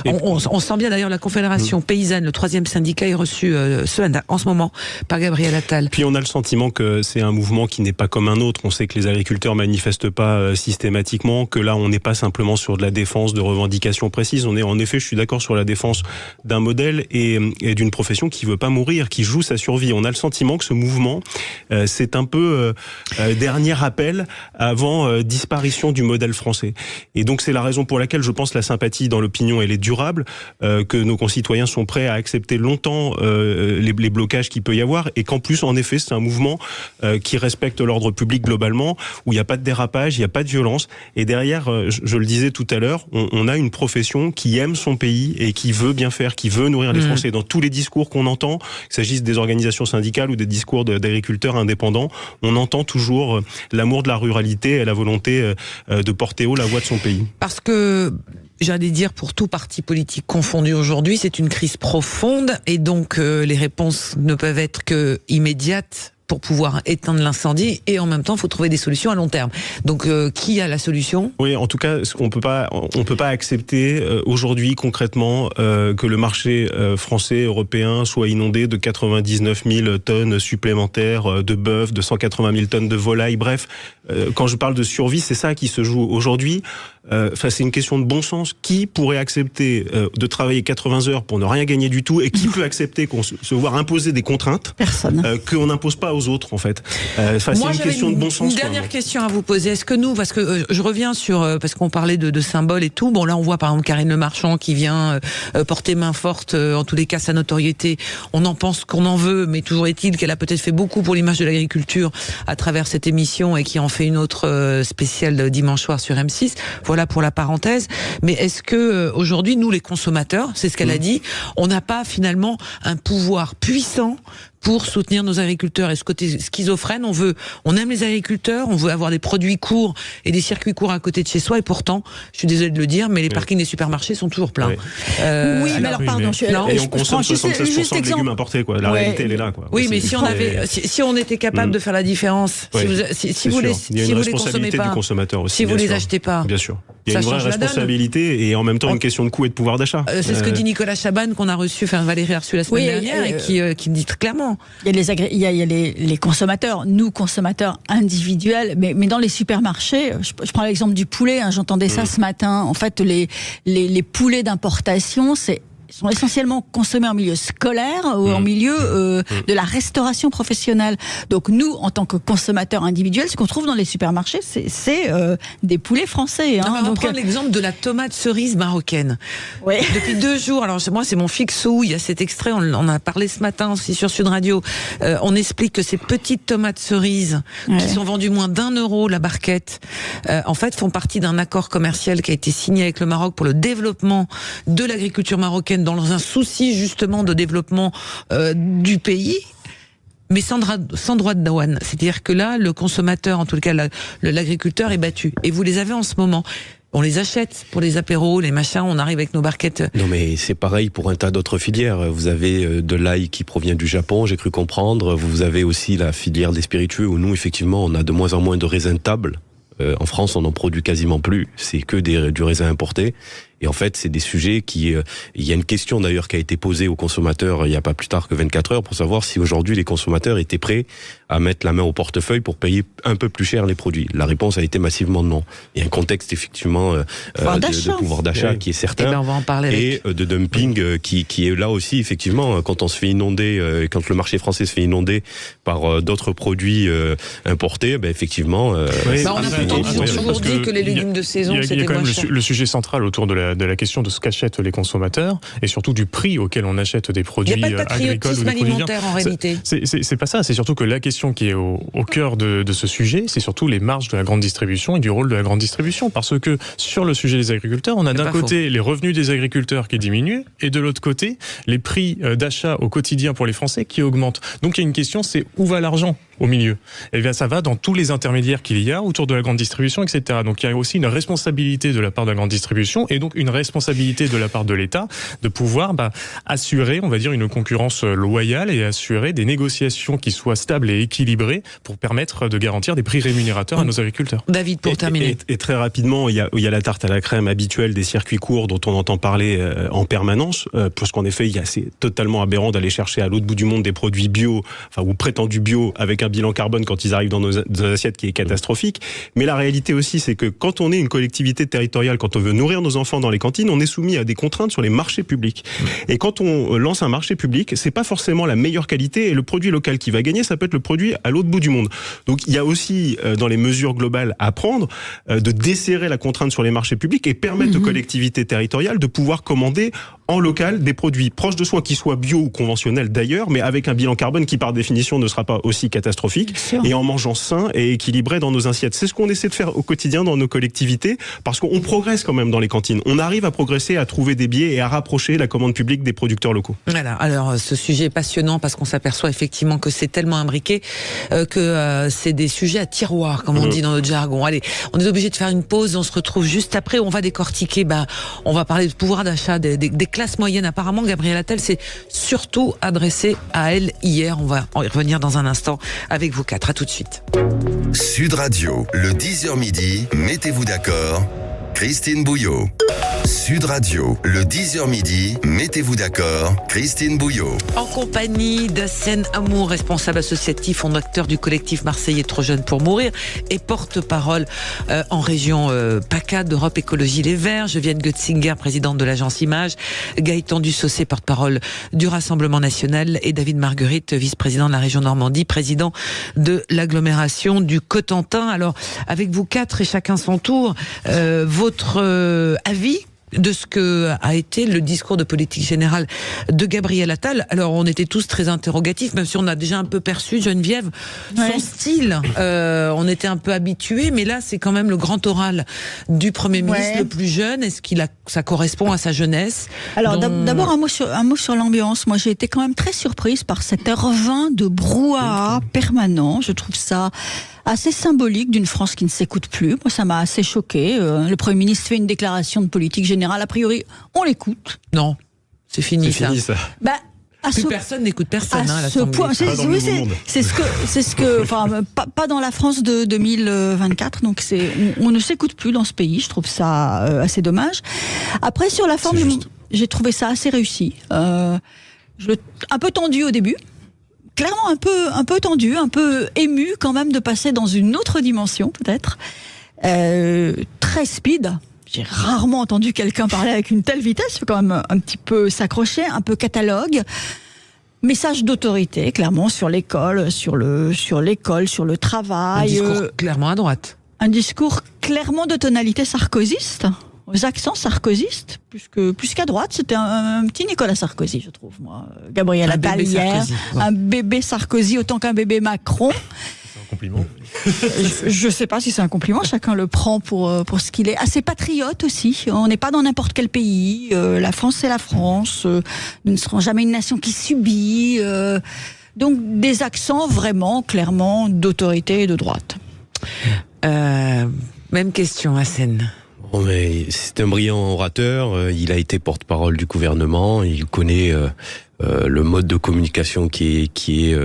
On sent bien d'ailleurs la Confédération paysanne, le 3e syndicat, est reçu en ce moment par Gabriel Attal. Puis on a le sentiment que c'est un mouvement qui n'est pas comme un autre. On sait que les agriculteurs manifestent pas systématiquement, que là on n'est pas simplement sur de la défense de revendications précises. On est en effet, je suis d'accord, sur la défense d'un modèle et d'une profession qui veut pas mourir, qui joue sa survie. On a le sentiment que ce mouvement, c'est un peu dernier appel avant disparition du modèle français. Et donc c'est la raison pour laquelle je pense la sympathie dans l'opinion elle est durable, que nos concitoyens sont prêts à accepter longtemps les blocages qu'il peut y avoir, et qu'en plus en effet c'est un mouvement qui respecte l'ordre public globalement, où il n'y a pas de dérapage, il n'y a pas de violence, et derrière, je le disais tout à l'heure, on a une profession qui aime son pays et qui veut bien faire, qui veut nourrir les Français. Dans tous les discours qu'on entend, qu'il s'agisse des organisations syndicales ou des discours d'agriculteurs indépendants, on entend toujours l'amour de la ruralité et la volonté de porter haut la voix de son pays. Parce que, j'allais dire, pour tout parti politique confondu aujourd'hui, c'est une crise profonde, et donc les réponses ne peuvent être que immédiates pour pouvoir éteindre l'incendie, et en même temps, il faut trouver des solutions à long terme. Donc, qui a la solution ? Oui, en tout cas, on peut pas accepter aujourd'hui concrètement que le marché français, européen soit inondé de 99 000 tonnes supplémentaires de bœuf, de 180 000 tonnes de volailles. Bref, quand je parle de survie, c'est ça qui se joue aujourd'hui. C'est une question de bon sens. Qui pourrait accepter de travailler 80 heures pour ne rien gagner du tout, et qui peut accepter qu'on se voit imposer des contraintes qu'on n'impose pas aux autres, en fait. C'est une question de bon sens. Une dernière question à vous poser. Est-ce que nous, parce que je reviens sur, parce qu'on parlait de symboles et tout, bon là on voit par exemple Karine Le Marchand qui vient porter main forte, en tous les cas sa notoriété, on en pense qu'on en veut, mais toujours est-il qu'elle a peut-être fait beaucoup pour l'image de l'agriculture à travers cette émission, et qui en fait une autre spéciale dimanche soir sur M6. Voilà pour la parenthèse. Mais est-ce que aujourd'hui, nous les consommateurs, c'est ce qu'elle a dit, on n'a pas finalement un pouvoir puissant pour soutenir nos agriculteurs? Et ce côté schizophrène, on aime les agriculteurs, on veut avoir des produits courts et des circuits courts à côté de chez soi, et pourtant, je suis désolée de le dire, mais les parkings des supermarchés sont toujours pleins. Oui, mais alors pardon, et on consomme 76% de légumes importés, quoi. La réalité, elle est là, quoi. Oui, mais si on était capable de faire la différence, si vous les consommez pas, du consommateur aussi, si vous les achetez pas, bien sûr. Il y a une vraie responsabilité, et en même temps une question de coût et de pouvoir d'achat. C'est ce que dit Nicolas Chaban, qu'on a reçu, Valérie a reçu la semaine dernière, et qui dit très clairement. Il y a les consommateurs, nous consommateurs individuels, mais dans les supermarchés, je prends l'exemple du poulet, j'entendais ça ce matin. En fait, les poulets d'importation, sont essentiellement consommés en milieu scolaire ou en milieu de la restauration professionnelle. Donc nous, en tant que consommateurs individuels, ce qu'on trouve dans les supermarchés, c'est des poulets français. On va prendre l'exemple de la tomate cerise marocaine. Oui. Depuis 2 jours, alors moi c'est mon fixou, il y a cet extrait, on en a parlé ce matin aussi sur Sud Radio, on explique que ces petites tomates cerises qui sont vendues moins d'€1 la barquette, en fait font partie d'un accord commercial qui a été signé avec le Maroc pour le développement de l'agriculture marocaine, dans un souci justement de développement du pays, mais sans droit de douane. C'est-à-dire que là, le consommateur, en tout cas l'agriculteur, est battu. Et vous les avez en ce moment. On les achète pour les apéros, les machins, on arrive avec nos barquettes. Non, mais c'est pareil pour un tas d'autres filières. Vous avez de l'ail qui provient du Japon, j'ai cru comprendre. Vous avez aussi la filière des spiritueux, où nous, effectivement, on a de moins en moins de raisins de table. En France, on n'en produit quasiment plus. C'est que du raisin importé. Et en fait, c'est des sujets il y a une question d'ailleurs qui a été posée aux consommateurs il n'y a pas plus tard que 24 heures pour savoir si aujourd'hui les consommateurs étaient prêts à mettre la main au portefeuille pour payer un peu plus cher les produits. La réponse a été massivement non. Il y a un contexte effectivement de pouvoir d'achat qui est certain, on va en parler et de dumping qui est là aussi effectivement quand on se fait inonder, quand le marché français se fait inonder par d'autres produits importés, effectivement. On a toujours dit que les légumes de saison c'était moins cher. Le sujet central autour de la question de ce qu'achètent les consommateurs et surtout du prix auquel on achète des produits agricoles ou des produits alimentaire en réalité. C'est pas ça, c'est surtout que la question qui est au cœur de ce sujet, c'est surtout les marges de la grande distribution et du rôle de la grande distribution. Parce que sur le sujet des agriculteurs, on a d'un côté les revenus des agriculteurs qui diminuent et de l'autre côté les prix d'achat au quotidien pour les Français qui augmentent. Donc il y a une question, c'est où va l'argent ? au milieu. Et bien ça va dans tous les intermédiaires qu'il y a autour de la grande distribution, etc. Donc il y a aussi une responsabilité de la part de la grande distribution et donc une responsabilité de la part de l'État de pouvoir assurer, on va dire, une concurrence loyale et assurer des négociations qui soient stables et équilibrées pour permettre de garantir des prix rémunérateurs à nos agriculteurs. David, pour terminer. Et très rapidement, il y a la tarte à la crème habituelle des circuits courts dont on entend parler en permanence, parce qu'en effet, c'est totalement aberrant d'aller chercher à l'autre bout du monde des produits bio, ou prétendus bio, avec un bilan carbone quand ils arrivent dans nos assiettes qui est catastrophique. Mais la réalité aussi, c'est que quand on est une collectivité territoriale, quand on veut nourrir nos enfants dans les cantines, on est soumis à des contraintes sur les marchés publics. Et quand on lance un marché public, c'est pas forcément la meilleure qualité, et le produit local qui va gagner, ça peut être le produit à l'autre bout du monde. Donc il y a aussi dans les mesures globales à prendre de desserrer la contrainte sur les marchés publics et permettre aux collectivités territoriales de pouvoir commander en local des produits proches de soi, qui soient bio ou conventionnels d'ailleurs, mais avec un bilan carbone qui par définition ne sera pas aussi catastrophique, et en mangeant sain et équilibré dans nos assiettes. C'est ce qu'on essaie de faire au quotidien dans nos collectivités, parce qu'on progresse quand même dans les cantines. On arrive à progresser, à trouver des biais et à rapprocher la commande publique des producteurs locaux. Voilà, alors ce sujet est passionnant parce qu'on s'aperçoit effectivement que c'est tellement imbriqué que c'est des sujets à tiroir, comme on dit dans notre jargon. Allez, on est obligé de faire une pause, on se retrouve juste après, on va décortiquer, on va parler de pouvoir d'achat des classes moyennes. Apparemment, Gabriel Attal s'est surtout adressé à elle hier. On va y revenir dans un instant avec vous quatre. À tout de suite. Sud Radio, le 10h midi, mettez-vous d'accord. Christine Bouillot. Sud Radio, le 10h midi, mettez-vous d'accord. Christine Bouillot. En compagnie d'Hassen Amour, responsable associatif, fondateur du collectif marseillais Trop Jeune pour Mourir et porte-parole en région PACA d'Europe Écologie Les Verts. Geneviève Götzinger, présidente de l'agence Image. Gaëtan Dussaucé, porte-parole du Rassemblement National. Et David Marguerite, vice-président de la région Normandie, président de l'agglomération du Cotentin. Alors, avec vous quatre et chacun son tour, votre avis de ce que a été le discours de politique générale de Gabriel Attal. Alors, on était tous très interrogatifs, même si on a déjà un peu perçu, Geneviève, son style. On était un peu habitués, mais là, c'est quand même le grand oral du Premier ministre, le plus jeune. Est-ce ça correspond à sa jeunesse? Alors, d'abord, un mot sur l'ambiance. Moi, j'ai été quand même très surprise par cette heure 20 de brouhaha permanent. Je trouve ça assez symbolique d'une France qui ne s'écoute plus. Moi, ça m'a assez choqué. Le Premier ministre fait une déclaration de politique générale. A priori, on l'écoute. Non, c'est fini ça. Personne n'écoute personne. À ce point, c'est ce que, enfin, pas dans la France de 2024. Donc on ne s'écoute plus dans ce pays. Je trouve ça assez dommage. Après, sur la forme, j'ai trouvé ça assez réussi. Un peu tendu au début. Clairement un peu tendu, un peu ému quand même de passer dans une autre dimension peut-être. Très speed. J'ai rarement entendu quelqu'un parler avec une telle vitesse. Il faut quand même un petit peu s'accrocher, un peu catalogue. Message d'autorité, clairement, sur l'école, sur le travail. Un discours clairement à droite. Un discours clairement de tonalité sarkozyste, aux accents sarkozystes, plus qu'à droite. C'était un petit Nicolas Sarkozy, je trouve, moi. Gabriel Attal hier, un bébé Sarkozy autant qu'un bébé Macron. Compliment. Je ne sais pas si c'est un compliment, chacun le prend pour ce qu'il est. Assez patriote aussi, on n'est pas dans n'importe quel pays, la France c'est la France, nous ne serons jamais une nation qui subit, donc des accents vraiment, clairement, d'autorité et de droite. Même question, Hassen. Oh, mais c'est un brillant orateur, il a été porte-parole du gouvernement, il connaît le mode de communication qui est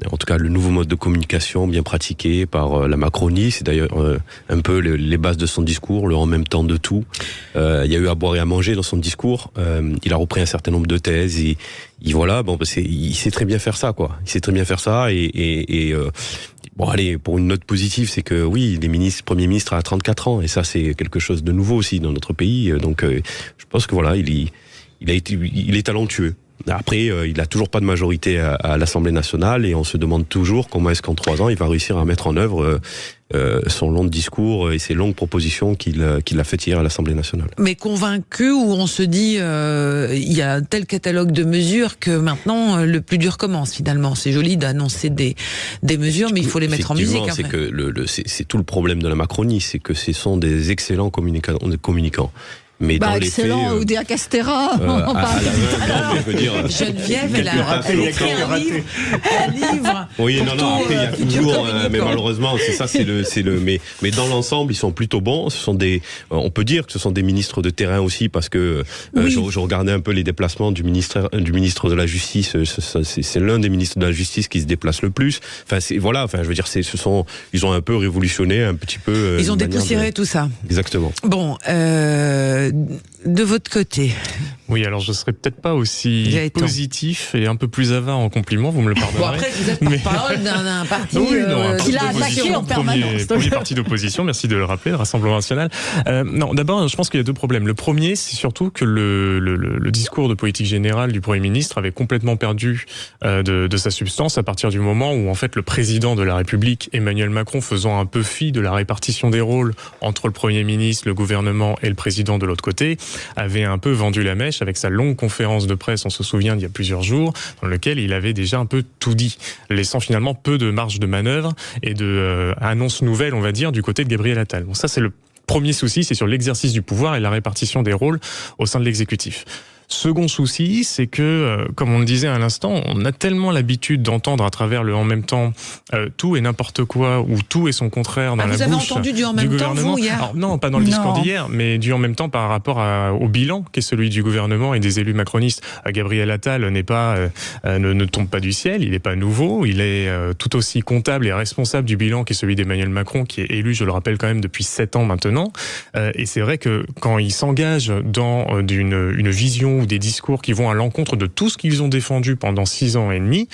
en tout cas le nouveau mode de communication bien pratiqué par la Macronie. C'est d'ailleurs un peu les bases de son discours, le en même temps de tout. Il y a eu à boire et à manger dans son discours. Il a repris un certain nombre de thèses et voilà, il sait très bien faire ça, quoi. Il sait très bien faire ça bon, allez, pour une note positive, c'est que oui, Premier ministre a 34 ans, et ça, c'est quelque chose de nouveau aussi dans notre pays. Donc, je pense que voilà, il est talentueux. Après, il a toujours pas de majorité à l'Assemblée nationale, et on se demande toujours comment est-ce qu'en 3 ans, il va réussir à mettre en œuvre son long discours et ses longues propositions qu'il a faites hier à l'Assemblée nationale. Mais convaincu, où on se dit, il y a un tel catalogue de mesures que maintenant, le plus dur commence finalement. C'est joli d'annoncer des mesures, mais il faut les mettre en musique. C'est que c'est tout le problème de la Macronie, c'est que ce sont des excellents communicants. Mais dans excellent, les faits, Oudéa Castéra, on parle je veux dire, Geneviève, elle a écrit un livre. Oui, non, après, il y a toujours, mais malheureusement, mais dans l'ensemble, ils sont plutôt bons. On peut dire que ce sont des ministres de terrain aussi, parce que je regardais un peu les déplacements du ministre de la Justice. C'est l'un des ministres de la Justice qui se déplace le plus. Je veux dire, ils ont un peu révolutionné, un petit peu. Ils ont dépoussiéré tout ça. Exactement. Bon, de votre côté. Oui, alors je serais peut-être pas aussi positif et un peu plus avare en compliment, vous me le pardonnerez. Bon, après, vous êtes porte-parole d'un parti qui l'a attaqué en permanence. Premier parti d'opposition, merci de le rappeler, le Rassemblement national. Non, d'abord, je pense qu'il y a deux problèmes. Le premier, c'est surtout que le discours de politique générale du Premier ministre avait complètement perdu de sa substance à partir du moment où, en fait, le président de la République, Emmanuel Macron, faisant un peu fi de la répartition des rôles entre le Premier ministre, le gouvernement et le président de l'autre côté, avait un peu vendu la mèche avec sa longue conférence de presse, on se souvient, d'il y a plusieurs jours, dans lequel il avait déjà un peu tout dit, laissant finalement peu de marge de manœuvre et de annonces nouvelles, on va dire, du côté de Gabriel Attal. Bon, ça, c'est le premier souci, c'est sur l'exercice du pouvoir et la répartition des rôles au sein de l'exécutif. Second souci, c'est que, comme on le disait à l'instant, on a tellement l'habitude d'entendre à travers le « en même temps » tout et n'importe quoi, ou tout et son contraire dans la bouche du gouvernement. Vous avez entendu du « en même temps » vous, hier ? Alors, non, pas dans le discours d'hier, mais du « en même temps » par rapport au bilan qui est celui du gouvernement et des élus macronistes. Gabriel Attal ne tombe pas du ciel, il n'est pas nouveau, il est tout aussi comptable et responsable du bilan qui est celui d'Emmanuel Macron, qui est élu, je le rappelle quand même, depuis 7 ans maintenant. Et c'est vrai que quand il s'engage dans une vision ou des discours qui vont à l'encontre de tout ce qu'ils ont défendu pendant 6 ans et demi,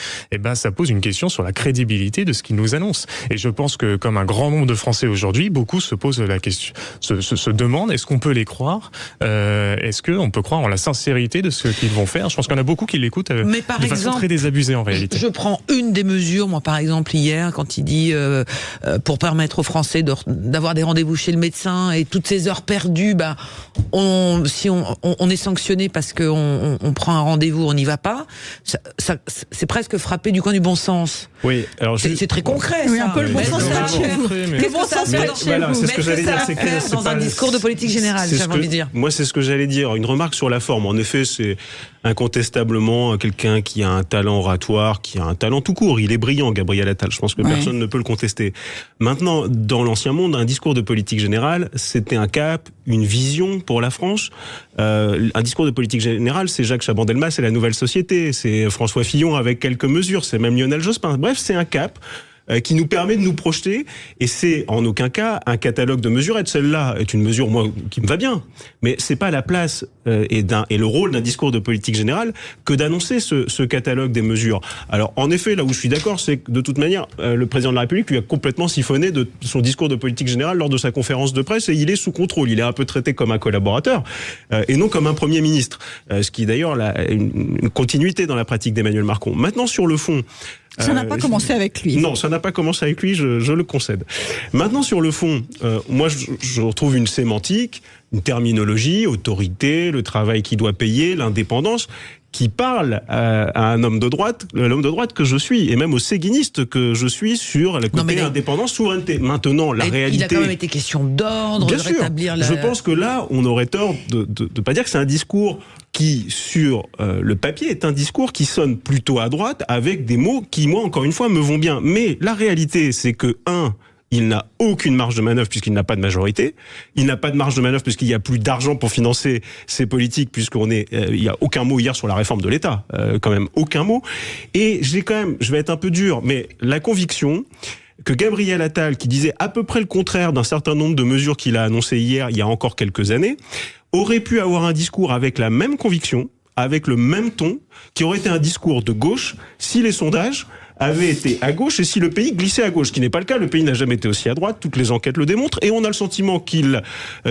ça pose une question sur la crédibilité de ce qu'ils nous annoncent. Et je pense que, comme un grand nombre de Français aujourd'hui, beaucoup se posent la question, se demandent, est-ce qu'on peut les croire ? Est-ce qu'on peut croire en la sincérité de ce qu'ils vont faire ? Je pense qu'il y en a beaucoup qui l'écoutent de façon très désabusée en réalité. Je prends une des mesures, moi par exemple hier, quand il dit pour permettre aux Français d'avoir des rendez-vous chez le médecin et toutes ces heures perdues, si on est sanctionné parce qu'on prend un rendez-vous, on n'y va pas, c'est presque frappé du coin du bon sens. Oui, alors c'est très concret. Oui, un peu le bon sens chez vous. Le bon sens chez vous. C'est ce que j'allais dire. C'est dans un discours de politique générale, j'avais envie de dire. Moi, c'est ce que j'allais dire. Une remarque sur la forme. En effet, c'est incontestablement quelqu'un qui a un talent oratoire, qui a un talent tout court. Il est brillant, Gabriel Attal. Je pense que personne ne peut le contester. Maintenant, dans l'ancien monde, un discours de politique générale, c'était un cap, une vision pour la France. Un discours de politique générale, c'est Jacques Chaban-Delmas, c'est la Nouvelle Société, c'est François Fillon avec quelques mesures, c'est même Lionel Jospin. Bref, c'est un cap qui nous permet de nous projeter, et c'est en aucun cas un catalogue de mesurettes. Celle-là est une mesure, moi, qui me va bien, mais c'est pas la place et le rôle d'un discours de politique générale que d'annoncer ce catalogue des mesures. Alors, en effet, là où je suis d'accord, c'est que de toute manière, le président de la République lui a complètement siphonné de son discours de politique générale lors de sa conférence de presse, et il est sous contrôle. Il est un peu traité comme un collaborateur et non comme un Premier ministre, ce qui d'ailleurs a une continuité dans la pratique d'Emmanuel Macron. Maintenant, sur le fond, ça n'a pas commencé avec lui. Non, ça n'a pas commencé avec lui, je le concède. Maintenant, sur le fond, moi, je retrouve une sémantique, une terminologie, autorité, le travail qui doit payer, l'indépendance, qui parle à un homme de droite, l'homme de droite que je suis, et même au séguiniste que je suis sur le côté indépendance, souveraineté. Maintenant, la réalité... Il a quand même été question d'ordre, de rétablir la... Je pense que là, on aurait tort de pas dire que c'est un discours qui, sur le papier, est un discours qui sonne plutôt à droite, avec des mots qui, moi, encore une fois, me vont bien. Mais la réalité, c'est que, il n'a aucune marge de manœuvre puisqu'il n'a pas de majorité. Il n'a pas de marge de manœuvre puisqu'il n'y a plus d'argent pour financer ses politiques, il n'y a aucun mot hier sur la réforme de l'État, quand même aucun mot. Et je vais être un peu dur, mais la conviction que Gabriel Attal, qui disait à peu près le contraire d'un certain nombre de mesures qu'il a annoncées hier, il y a encore quelques années, aurait pu avoir un discours avec la même conviction, avec le même ton, qui aurait été un discours de gauche si les sondages avait été à gauche et si le pays glissait à gauche, ce qui n'est pas le cas. Le pays n'a jamais été aussi à droite, toutes les enquêtes le démontrent, et on a le sentiment qu'il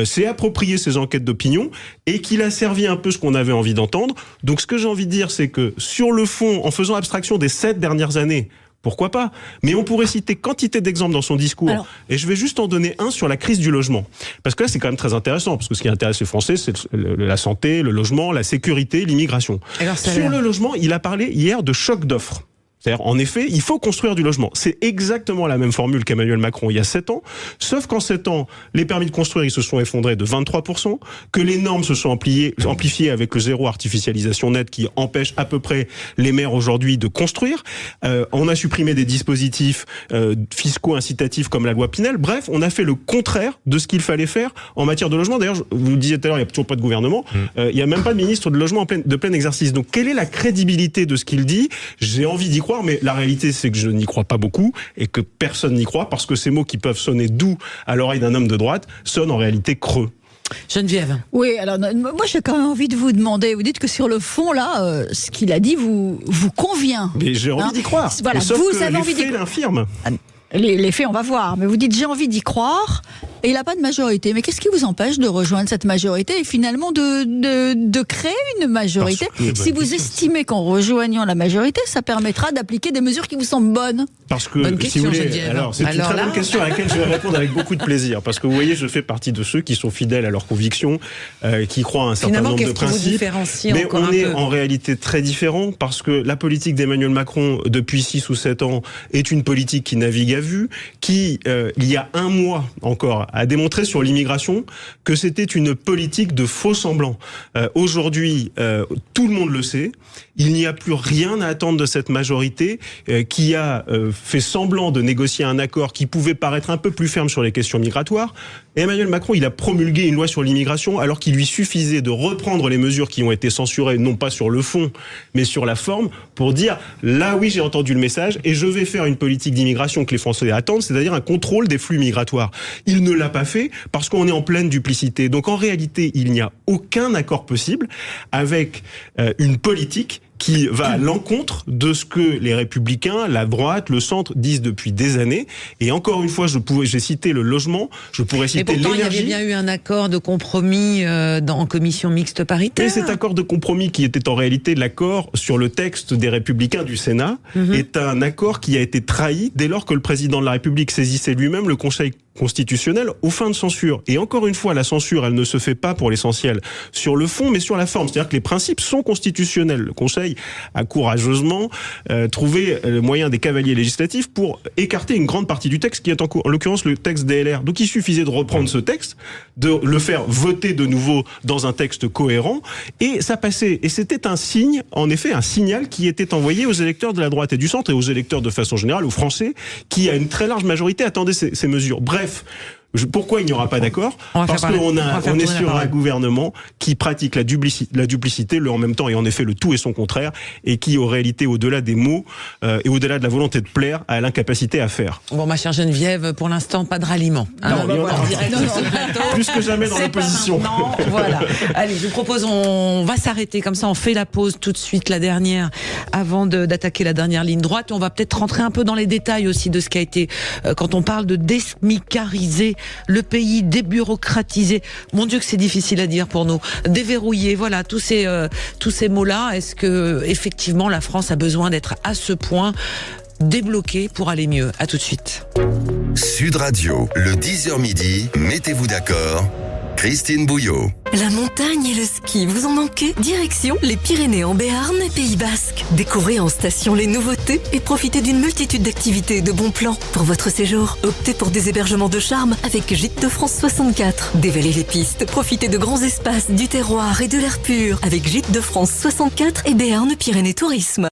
s'est approprié ces enquêtes d'opinion et qu'il a servi un peu ce qu'on avait envie d'entendre. Donc ce que j'ai envie de dire, c'est que sur le fond, en faisant abstraction des 7 dernières années, pourquoi pas ? Mais on pourrait citer quantité d'exemples dans son discours. Et je vais juste en donner un sur la crise du logement. Parce que là, c'est quand même très intéressant. Parce que ce qui intéresse les Français, c'est la santé, le logement, la sécurité, l'immigration. Sur le logement, il a parlé hier de choc d'offres. C'est-à-dire, en effet, il faut construire du logement. C'est exactement la même formule qu'Emmanuel Macron il y a 7 ans, sauf qu'en 7 ans, les permis de construire, ils se sont effondrés de 23%, que les normes se sont amplifiées avec le zéro artificialisation nette qui empêche à peu près les maires aujourd'hui de construire. On a supprimé des dispositifs fiscaux incitatifs comme la loi Pinel. Bref, on a fait le contraire de ce qu'il fallait faire en matière de logement. D'ailleurs, vous le disiez tout à l'heure, il n'y a toujours pas de gouvernement. Il n'y a même pas de ministre de logement de plein exercice. Donc, quelle est la crédibilité de ce qu'il dit ? J'ai envie d'y croire, mais la réalité, c'est que je n'y crois pas beaucoup et que personne n'y croit parce que ces mots qui peuvent sonner doux à l'oreille d'un homme de droite sonnent en réalité creux. Geneviève. Oui, alors moi j'ai quand même envie de vous demander, vous dites que sur le fond là, ce qu'il a dit vous convient. Mais j'ai envie d'y croire. Voilà, sauf vous que avez les envie d'y faits l'infirment. Les faits, on va voir. Mais vous dites j'ai envie d'y croire et il n'a pas de majorité. Mais qu'est-ce qui vous empêche de rejoindre cette majorité et finalement de créer une majorité si vous estimez qu'en rejoignant la majorité, ça permettra d'appliquer des mesures qui vous semblent bonnes? Parce que, si vous voulez, alors c'est une très bonne question à laquelle je vais répondre avec beaucoup de plaisir. Parce que vous voyez, je fais partie de ceux qui sont fidèles à leurs convictions, qui croient à un certain nombre de principes. Mais on est en réalité très différents parce que la politique d'Emmanuel Macron depuis 6 ou 7 ans est une politique qui navigue à vue, qui, il y a un mois encore, a démontré sur l'immigration que c'était une politique de faux semblants. Aujourd'hui, tout le monde le sait, il n'y a plus rien à attendre de cette majorité qui a fait semblant de négocier un accord qui pouvait paraître un peu plus ferme sur les questions migratoires. Et Emmanuel Macron, il a promulgué une loi sur l'immigration alors qu'il lui suffisait de reprendre les mesures qui ont été censurées, non pas sur le fond, mais sur la forme, pour dire, là oui, j'ai entendu le message et je vais faire une politique d'immigration que les Français attendent, c'est-à-dire un contrôle des flux migratoires. Il ne l'a pas fait parce qu'on est en pleine duplicité. Donc en réalité, il n'y a aucun accord possible avec une politique qui va à l'encontre de ce que les Républicains, la droite, le centre disent depuis des années. Et encore une fois, j'ai cité le logement, je pourrais citer l'énergie. Mais pourtant, il y avait bien eu un accord de compromis en commission mixte paritaire. Et cet accord de compromis, qui était en réalité l'accord sur le texte des Républicains du Sénat, est un accord qui a été trahi dès lors que le président de la République saisissait lui-même le Conseil constitutionnel aux fins de censure. Et encore une fois, la censure, elle ne se fait pas pour l'essentiel sur le fond, mais sur la forme. C'est-à-dire que les principes sont constitutionnels. Le Conseil a courageusement trouvé le moyen des cavaliers législatifs pour écarter une grande partie du texte qui est en l'occurrence le texte DLR. Donc il suffisait de reprendre ce texte, de le faire voter de nouveau dans un texte cohérent, et ça passait. Et c'était un signe, en effet, un signal qui était envoyé aux électeurs de la droite et du centre et aux électeurs de façon générale, aux Français, qui à une très large majorité attendaient ces mesures. Bref, pourquoi il n'y aura pas d'accord ? Parce qu'on est sur un gouvernement qui pratique la duplicité, le en même temps et en effet le tout et son contraire, et qui, en réalité, au-delà des mots et au-delà de la volonté de plaire, a l'incapacité à faire. Bon, ma chère Geneviève, pour l'instant, pas de ralliement. Plus que jamais dans l'opposition. Voilà. Allez, je vous propose, on va s'arrêter comme ça, on fait la pause tout de suite, la dernière, avant d'attaquer la dernière ligne droite. On va peut-être rentrer un peu dans les détails aussi de ce qui a été, quand on parle de désmicariser le pays, débureaucratisé. Mon Dieu que c'est difficile à dire pour nous. Déverrouiller, voilà, tous ces mots-là. Est-ce que effectivement la France a besoin d'être à ce point débloquée pour aller mieux ? À tout de suite. Sud Radio, le 10h midi, mettez-vous d'accord. Christine Bouillot. La montagne et le ski, vous en manquez ? Direction les Pyrénées en Béarn et Pays Basque. Découvrez en station les nouveautés et profitez d'une multitude d'activités et de bons plans. Pour votre séjour, optez pour des hébergements de charme avec Gîtes de France 64. Dévalez les pistes, profitez de grands espaces, du terroir et de l'air pur avec Gîtes de France 64 et Béarn Pyrénées Tourisme.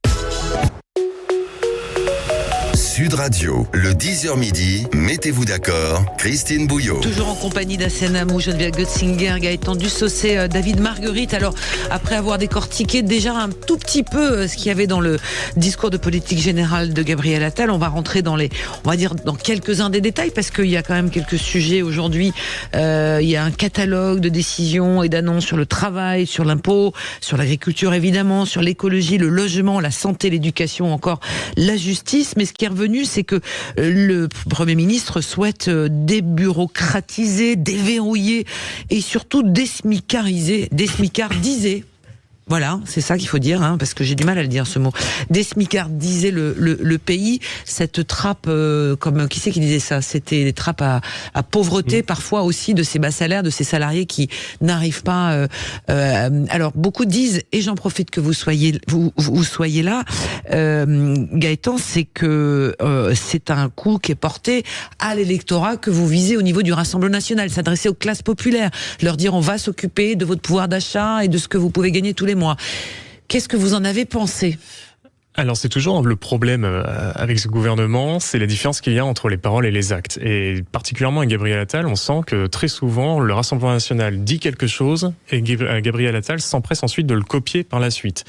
Sud Radio, le 10h midi, mettez-vous d'accord, Christine Bouillot. Toujours en compagnie d'Hassane Hamou, Geneviève Götzinger, Gaëtan Dussaucé, David Marguerite. Alors, après avoir décortiqué déjà un tout petit peu ce qu'il y avait dans le discours de politique générale de Gabriel Attal, on va rentrer dans dans quelques-uns des détails, parce qu'il y a quand même quelques sujets aujourd'hui. Il y a un catalogue de décisions et d'annonces sur le travail, sur l'impôt, sur l'agriculture évidemment, sur l'écologie, le logement, la santé, l'éducation, encore la justice. Mais ce qui est revenu, c'est que le Premier ministre souhaite débureaucratiser, déverrouiller et surtout désmicardiser. Voilà, c'est ça qu'il faut dire, parce que j'ai du mal à le dire, ce mot. Désmicardiser le pays, cette trappe, comme qui c'est qui disait ça? C'était des trappes à pauvreté, parfois aussi de ces bas salaires, de ces salariés qui n'arrivent pas. Alors beaucoup disent, et j'en profite que vous soyez là, Gaëtan, c'est que c'est un coup qui est porté à l'électorat que vous visez au niveau du Rassemblement national, s'adresser aux classes populaires, leur dire on va s'occuper de votre pouvoir d'achat et de ce que vous pouvez gagner tous les mois. Qu'est-ce que vous en avez pensé ? Alors c'est toujours le problème avec ce gouvernement, c'est la différence qu'il y a entre les paroles et les actes. Et particulièrement avec Gabriel Attal, on sent que très souvent le Rassemblement national dit quelque chose et Gabriel Attal s'empresse ensuite de le copier par la suite.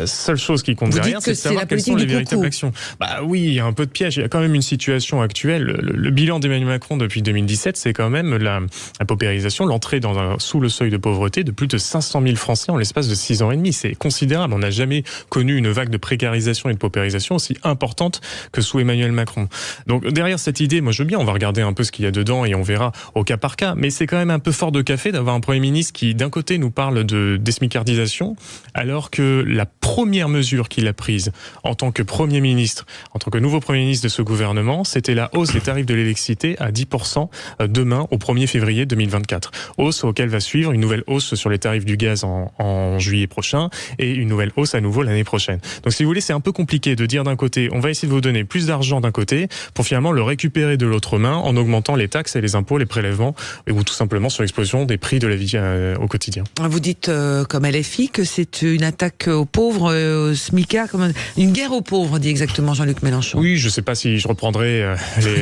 Seule chose qui compte derrière, c'est de savoir quelles sont les véritables actions. Bah oui, il y a un peu de piège. Il y a quand même une situation actuelle. Le bilan d'Emmanuel Macron depuis 2017, c'est quand même la paupérisation, l'entrée sous le seuil de pauvreté de plus de 500 000 Français en l'espace de 6 ans et demi. C'est considérable. On n'a jamais connu une vague de précarisation et de paupérisation aussi importante que sous Emmanuel Macron. Donc derrière cette idée, moi je veux bien, on va regarder un peu ce qu'il y a dedans et on verra au cas par cas, mais c'est quand même un peu fort de café d'avoir un Premier ministre qui d'un côté nous parle de désmicardisation, alors que la première mesure qu'il a prise en tant que Premier ministre, en tant que nouveau Premier ministre de ce gouvernement, c'était la hausse des tarifs de l'électricité à 10% demain au 1er février 2024. Hausse auquel va suivre une nouvelle hausse sur les tarifs du gaz en juillet prochain et une nouvelle hausse à nouveau l'année prochaine. Donc si vous voulez, c'est un peu compliqué de dire d'un côté, on va essayer de vous donner plus d'argent d'un côté pour finalement le récupérer de l'autre main en augmentant les taxes et les impôts, les prélèvements ou tout simplement sur l'explosion des prix de la vie au quotidien. Vous dites comme LFI que c'est une attaque aux pauvres, aux smicards, comme une guerre aux pauvres, dit exactement Jean-Luc Mélenchon. Oui, je ne sais pas si je reprendrai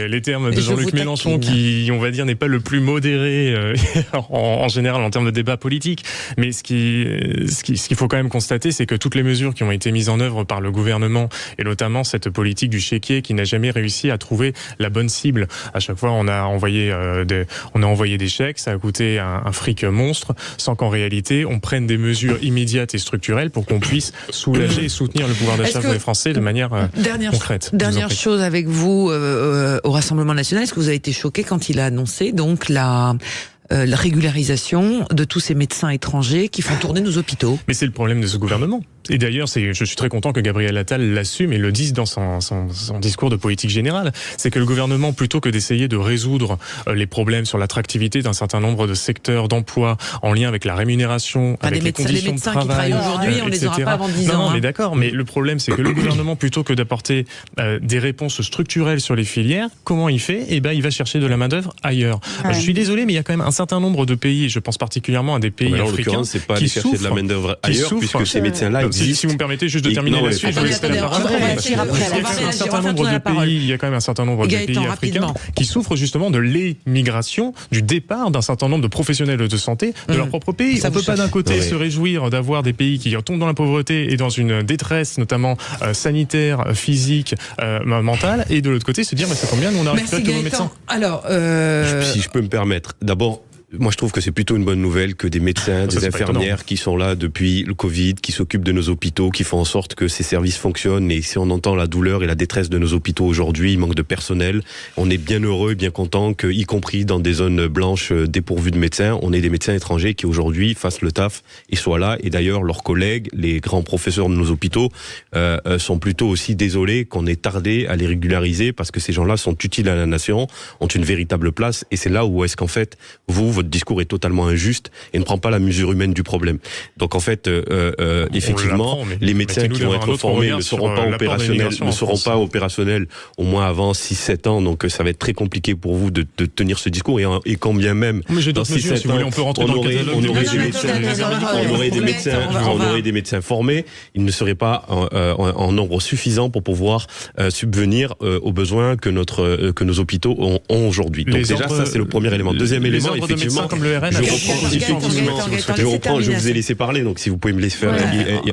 les termes de Jean-Luc Mélenchon qui, on va dire, n'est pas le plus modéré en général en termes de débat politique. Mais ce qu'il faut quand même constater, c'est que toutes les mesures qui ont été mises en œuvre par le gouvernement, et notamment cette politique du chéquier qui n'a jamais réussi à trouver la bonne cible. À chaque fois, on a envoyé des chèques, ça a coûté un fric monstre, sans qu'en réalité, on prenne des mesures immédiates et structurelles pour qu'on puisse soulager et soutenir le pouvoir d'achat des Français de manière concrète. Dernière chose avec vous, au Rassemblement national, est-ce que vous avez été choqué quand il a annoncé donc la régularisation de tous ces médecins étrangers qui font tourner nos hôpitaux? Mais c'est le problème de ce gouvernement. Et d'ailleurs, je suis très content que Gabriel Attal l'assume et le dise dans son discours de politique générale. C'est que le gouvernement, plutôt que d'essayer de résoudre les problèmes sur l'attractivité d'un certain nombre de secteurs d'emploi en lien avec la rémunération, avec les conditions de travail, qui travaillent aujourd'hui, on les aura pas avant 10 ans. Non, mais d'accord. Mais le problème, c'est que le gouvernement, plutôt que d'apporter des réponses structurelles sur les filières, comment il fait? Eh ben, il va chercher de la main-d'œuvre ailleurs. Je suis désolé, mais il y a quand même un certain nombre de pays, je pense particulièrement à des pays africains, c'est pas aller chercher de la main-d'œuvre ailleurs, puisque ces médecins-là si vous me permettez juste de terminer là-dessus, je vous laisse la parole. Il y a quand même un certain nombre de pays africains qui souffrent justement de l'émigration, du départ d'un certain nombre de professionnels de santé de leur propre pays. On ne peut pas d'un côté se réjouir d'avoir des pays qui tombent dans la pauvreté et dans une détresse, notamment sanitaire, physique, mentale, et de l'autre côté se dire mais c'est combien nous on a récupéré tous nos médecins. Alors, si je peux me permettre, d'abord. Moi, je trouve que c'est plutôt une bonne nouvelle que des médecins, des infirmières qui sont là depuis le Covid, qui s'occupent de nos hôpitaux, qui font en sorte que ces services fonctionnent. Et si on entend la douleur et la détresse de nos hôpitaux aujourd'hui, il manque de personnel. On est bien heureux et bien content que, y compris dans des zones blanches dépourvues de médecins, on ait des médecins étrangers qui aujourd'hui fassent le taf et soient là. Et d'ailleurs, leurs collègues, les grands professeurs de nos hôpitaux, sont plutôt aussi désolés qu'on ait tardé à les régulariser parce que ces gens-là sont utiles à la nation, ont une véritable place. Et c'est là où est-ce qu'en fait, votre discours est totalement injuste et ne prend pas la mesure humaine du problème. Donc en fait, effectivement, les médecins qui vont être formés ne seront pas opérationnels au moins avant 6-7 ans. Donc ça va être très compliqué pour vous de tenir ce discours. Et quand bien même, dans 6-7 ans, on aurait des médecins formés, ils ne seraient pas en nombre suffisant pour pouvoir subvenir aux besoins que nos hôpitaux ont aujourd'hui. Donc déjà, ça c'est le premier élément. Deuxième élément, effectivement, comme le RN, je vous ai laissé parler, donc si vous pouvez me laisser faire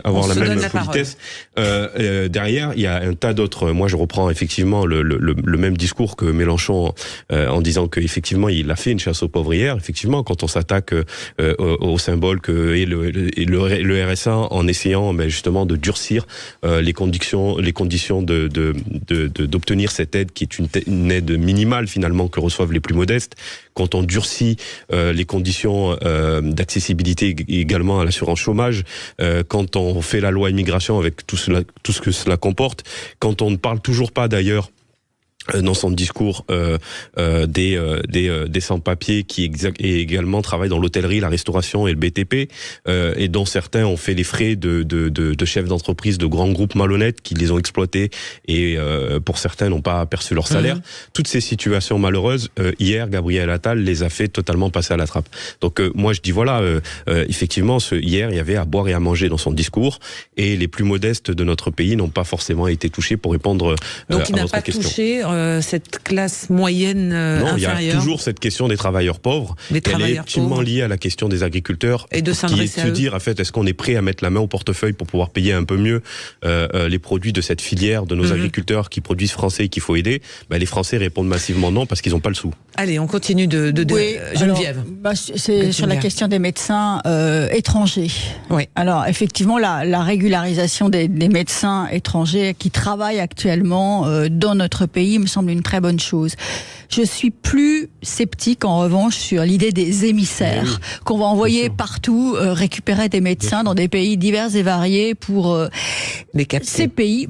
avoir la même politesse. Derrière, il y a un tas d'autres. Moi, je reprends effectivement le même discours que Mélenchon en disant qu'effectivement, il a fait une chasse aux pauvres hier. Effectivement, quand on s'attaque au symbole que est le RSA en essayant justement de durcir les conditions d'obtenir cette aide qui est une aide minimale finalement que reçoivent les plus modestes. quand on durcit les conditions d'accessibilité également à l'assurance chômage, quand on fait la loi immigration avec tout ce que cela comporte, quand on ne parle toujours pas d'ailleurs dans son discours des sans-papiers qui également travaillent dans l'hôtellerie, la restauration et le BTP, et dont certains ont fait les frais de chefs d'entreprise de grands groupes malhonnêtes qui les ont exploités et pour certains n'ont pas perçu leur salaire. Toutes ces situations malheureuses, hier Gabriel Attal les a fait totalement passer à la trappe. Donc moi je dis voilà, effectivement hier il y avait à boire et à manger dans son discours et les plus modestes de notre pays n'ont pas forcément été touchés pour répondre à votre question. Donc il n'a pas touché cette classe moyenne inférieure. Il y a toujours cette question des travailleurs pauvres. Elle est intimement liée à la question des agriculteurs. Et de s'adresser à eux. Se dire, en fait, est-ce qu'on est prêt à mettre la main au portefeuille pour pouvoir payer un peu mieux les produits de cette filière, de nos agriculteurs qui produisent français et qu'il faut aider? Les Français répondent massivement non parce qu'ils n'ont pas le sou. Allez, on continue de Geneviève. C'est sur la question des médecins étrangers. Oui. Alors, effectivement, la régularisation des médecins étrangers qui travaillent actuellement dans notre pays me semble une très bonne chose. Je suis plus sceptique en revanche sur l'idée des émissaires qu'on va envoyer partout récupérer des médecins dans des pays divers et variés pour les capter. Ces pays,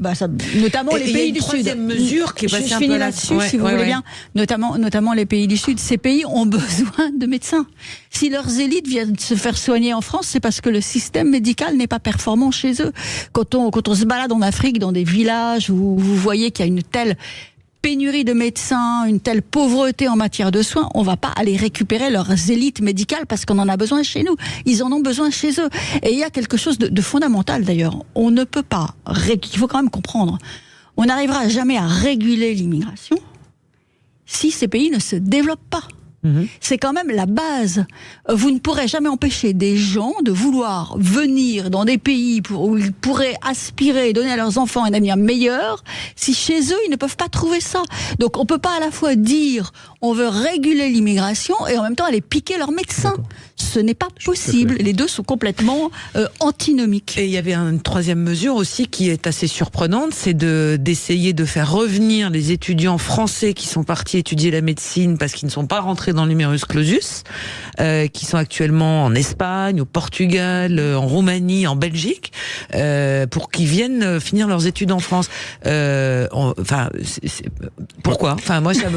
notamment les pays du Sud. Troisième mesure qui est passée un peu là-dessus, si vous voulez bien. Notamment les pays du Sud. Ces pays ont besoin de médecins. Si leurs élites viennent se faire soigner en France, c'est parce que le système médical n'est pas performant chez eux. Quand on se balade en Afrique, dans des villages où vous voyez qu'il y a une telle pénurie de médecins, une telle pauvreté en matière de soins, on va pas aller récupérer leurs élites médicales parce qu'on en a besoin chez nous. Ils en ont besoin chez eux. Et il y a quelque chose de fondamental d'ailleurs. On ne peut pas, il faut quand même comprendre, on n'arrivera jamais à réguler l'immigration si ces pays ne se développent pas. C'est quand même la base. Vous ne pourrez jamais empêcher des gens de vouloir venir dans des pays où ils pourraient aspirer et donner à leurs enfants un avenir meilleur si chez eux ils ne peuvent pas trouver ça. Donc on peut pas à la fois dire on veut réguler l'immigration et en même temps aller piquer leurs médecins. Ce n'est pas possible. Les deux sont complètement antinomiques. Et il y avait une troisième mesure aussi qui est assez surprenante, c'est d'essayer de faire revenir les étudiants français qui sont partis étudier la médecine parce qu'ils ne sont pas rentrés dans le numerus clausus, qui sont actuellement en Espagne, au Portugal, en Roumanie, en Belgique, pour qu'ils viennent finir leurs études en France. Pourquoi ? Enfin, moi, ça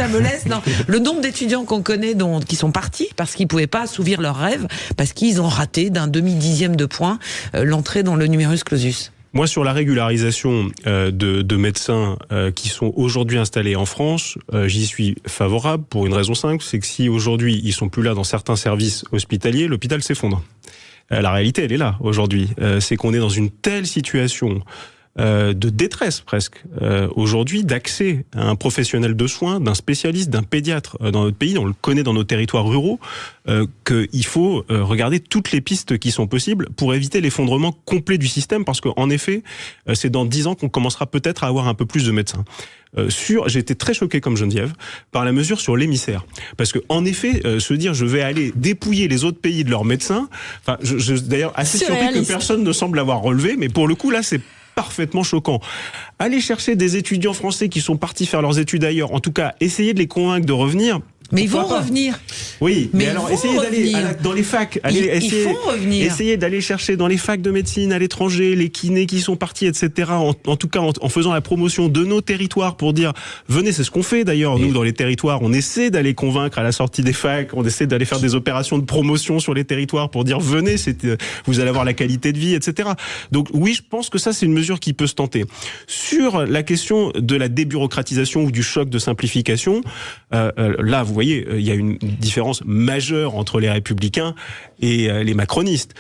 me laisse. Non, le nombre d'étudiants qu'on connaît qui sont partis parce qu'ils pouvaient pas assouvir leurs rêves, parce qu'ils ont raté d'un demi-dixième de point l'entrée dans le numerus clausus. Moi, sur la régularisation de médecins qui sont aujourd'hui installés en France, j'y suis favorable pour une raison simple, c'est que si aujourd'hui ils sont plus là dans certains services hospitaliers, l'hôpital s'effondre. La réalité, elle est là aujourd'hui. C'est qu'on est dans une telle situation de détresse presque aujourd'hui d'accès à un professionnel de soins, d'un spécialiste, d'un pédiatre dans notre pays, on le connaît dans nos territoires ruraux, qu'il faut regarder toutes les pistes qui sont possibles pour éviter l'effondrement complet du système, parce qu'en effet, c'est dans 10 ans qu'on commencera peut-être à avoir un peu plus de médecins. J'ai été très choqué comme Geneviève par la mesure sur l'émissaire, parce que en effet, se dire je vais aller dépouiller les autres pays de leurs médecins, d'ailleurs assez surpris que personne ne semble l'avoir relevé, mais pour le coup là c'est parfaitement choquant. Aller chercher des étudiants français qui sont partis faire leurs études ailleurs, en tout cas, essayer de les convaincre de revenir. Mais ils vont revenir. Oui, mais alors essayez d'aller dans les facs, essayez d'aller chercher dans les facs de médecine à l'étranger les kinés qui sont partis, etc. En tout cas, en faisant la promotion de nos territoires pour dire venez, c'est ce qu'on fait d'ailleurs. Nous, dans les territoires, on essaie d'aller convaincre à la sortie des facs, on essaie d'aller faire des opérations de promotion sur les territoires pour dire venez, vous allez avoir la qualité de vie, etc. Donc oui, je pense que ça c'est une mesure qui peut se tenter. Sur la question de la débureaucratisation ou du choc de simplification, là vous voyez, il y a une différence majeure entre les républicains et les macronistes.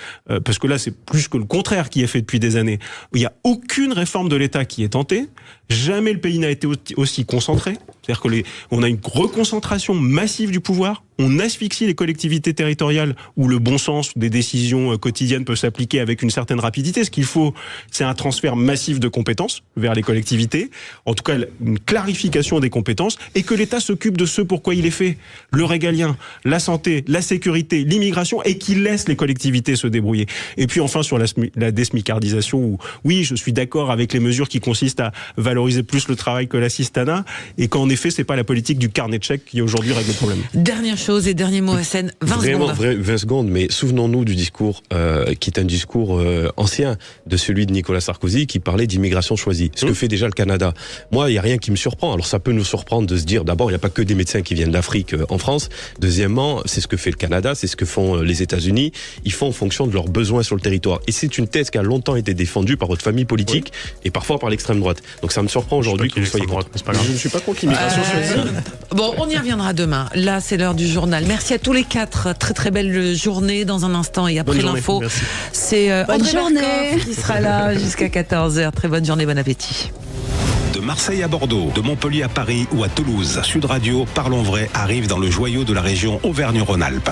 Parce que là, c'est plus que le contraire qui est fait depuis des années. Il n'y a aucune réforme de l'État qui est tentée. Jamais le pays n'a été aussi concentré. C'est-à-dire qu'on a une reconcentration massive du pouvoir. On asphyxie les collectivités territoriales où le bon sens des décisions quotidiennes peut s'appliquer avec une certaine rapidité. Ce qu'il faut, c'est un transfert massif de compétences vers les collectivités. En tout cas, une clarification des compétences et que l'État s'occupe de ce pourquoi il est fait. Le régalien, la santé, la sécurité, l'immigration et qu'il laisse les collectivités se débrouiller. Et puis enfin, sur la désmicardisation où, oui, je suis d'accord avec les mesures qui consistent à valoriser valoriser plus le travail que l'assistanat, et qu'en effet, c'est pas la politique du carnet de chèques qui aujourd'hui règle le problème. Dernière chose et dernier mot, Hassen, 20 secondes. 20 secondes, mais souvenons-nous du discours qui est un discours ancien de celui de Nicolas Sarkozy qui parlait d'immigration choisie, ce que fait déjà le Canada. Moi, il n'y a rien qui me surprend. Alors ça peut nous surprendre de se dire, d'abord, il n'y a pas que des médecins qui viennent d'Afrique en France. Deuxièmement, c'est ce que fait le Canada, c'est ce que font les États-Unis. Ils font en fonction de leurs besoins sur le territoire. Et c'est une thèse qui a longtemps été défendue par votre famille politique et parfois par l'extrême droite. Donc ça me surprend aujourd'hui que vous soyez contre. Je ne suis pas contre l'immigration choisie. Bon, on y reviendra demain. Là, c'est l'heure du journal. Merci à tous les quatre. Très très belle journée dans un instant et après l'info. C'est André Marcoff qui sera là jusqu'à 14h. Très bonne journée, bon appétit. De Marseille à Bordeaux, de Montpellier à Paris ou à Toulouse, Sud Radio, Parlons Vrai arrive dans le joyau de la région Auvergne-Rhône-Alpes.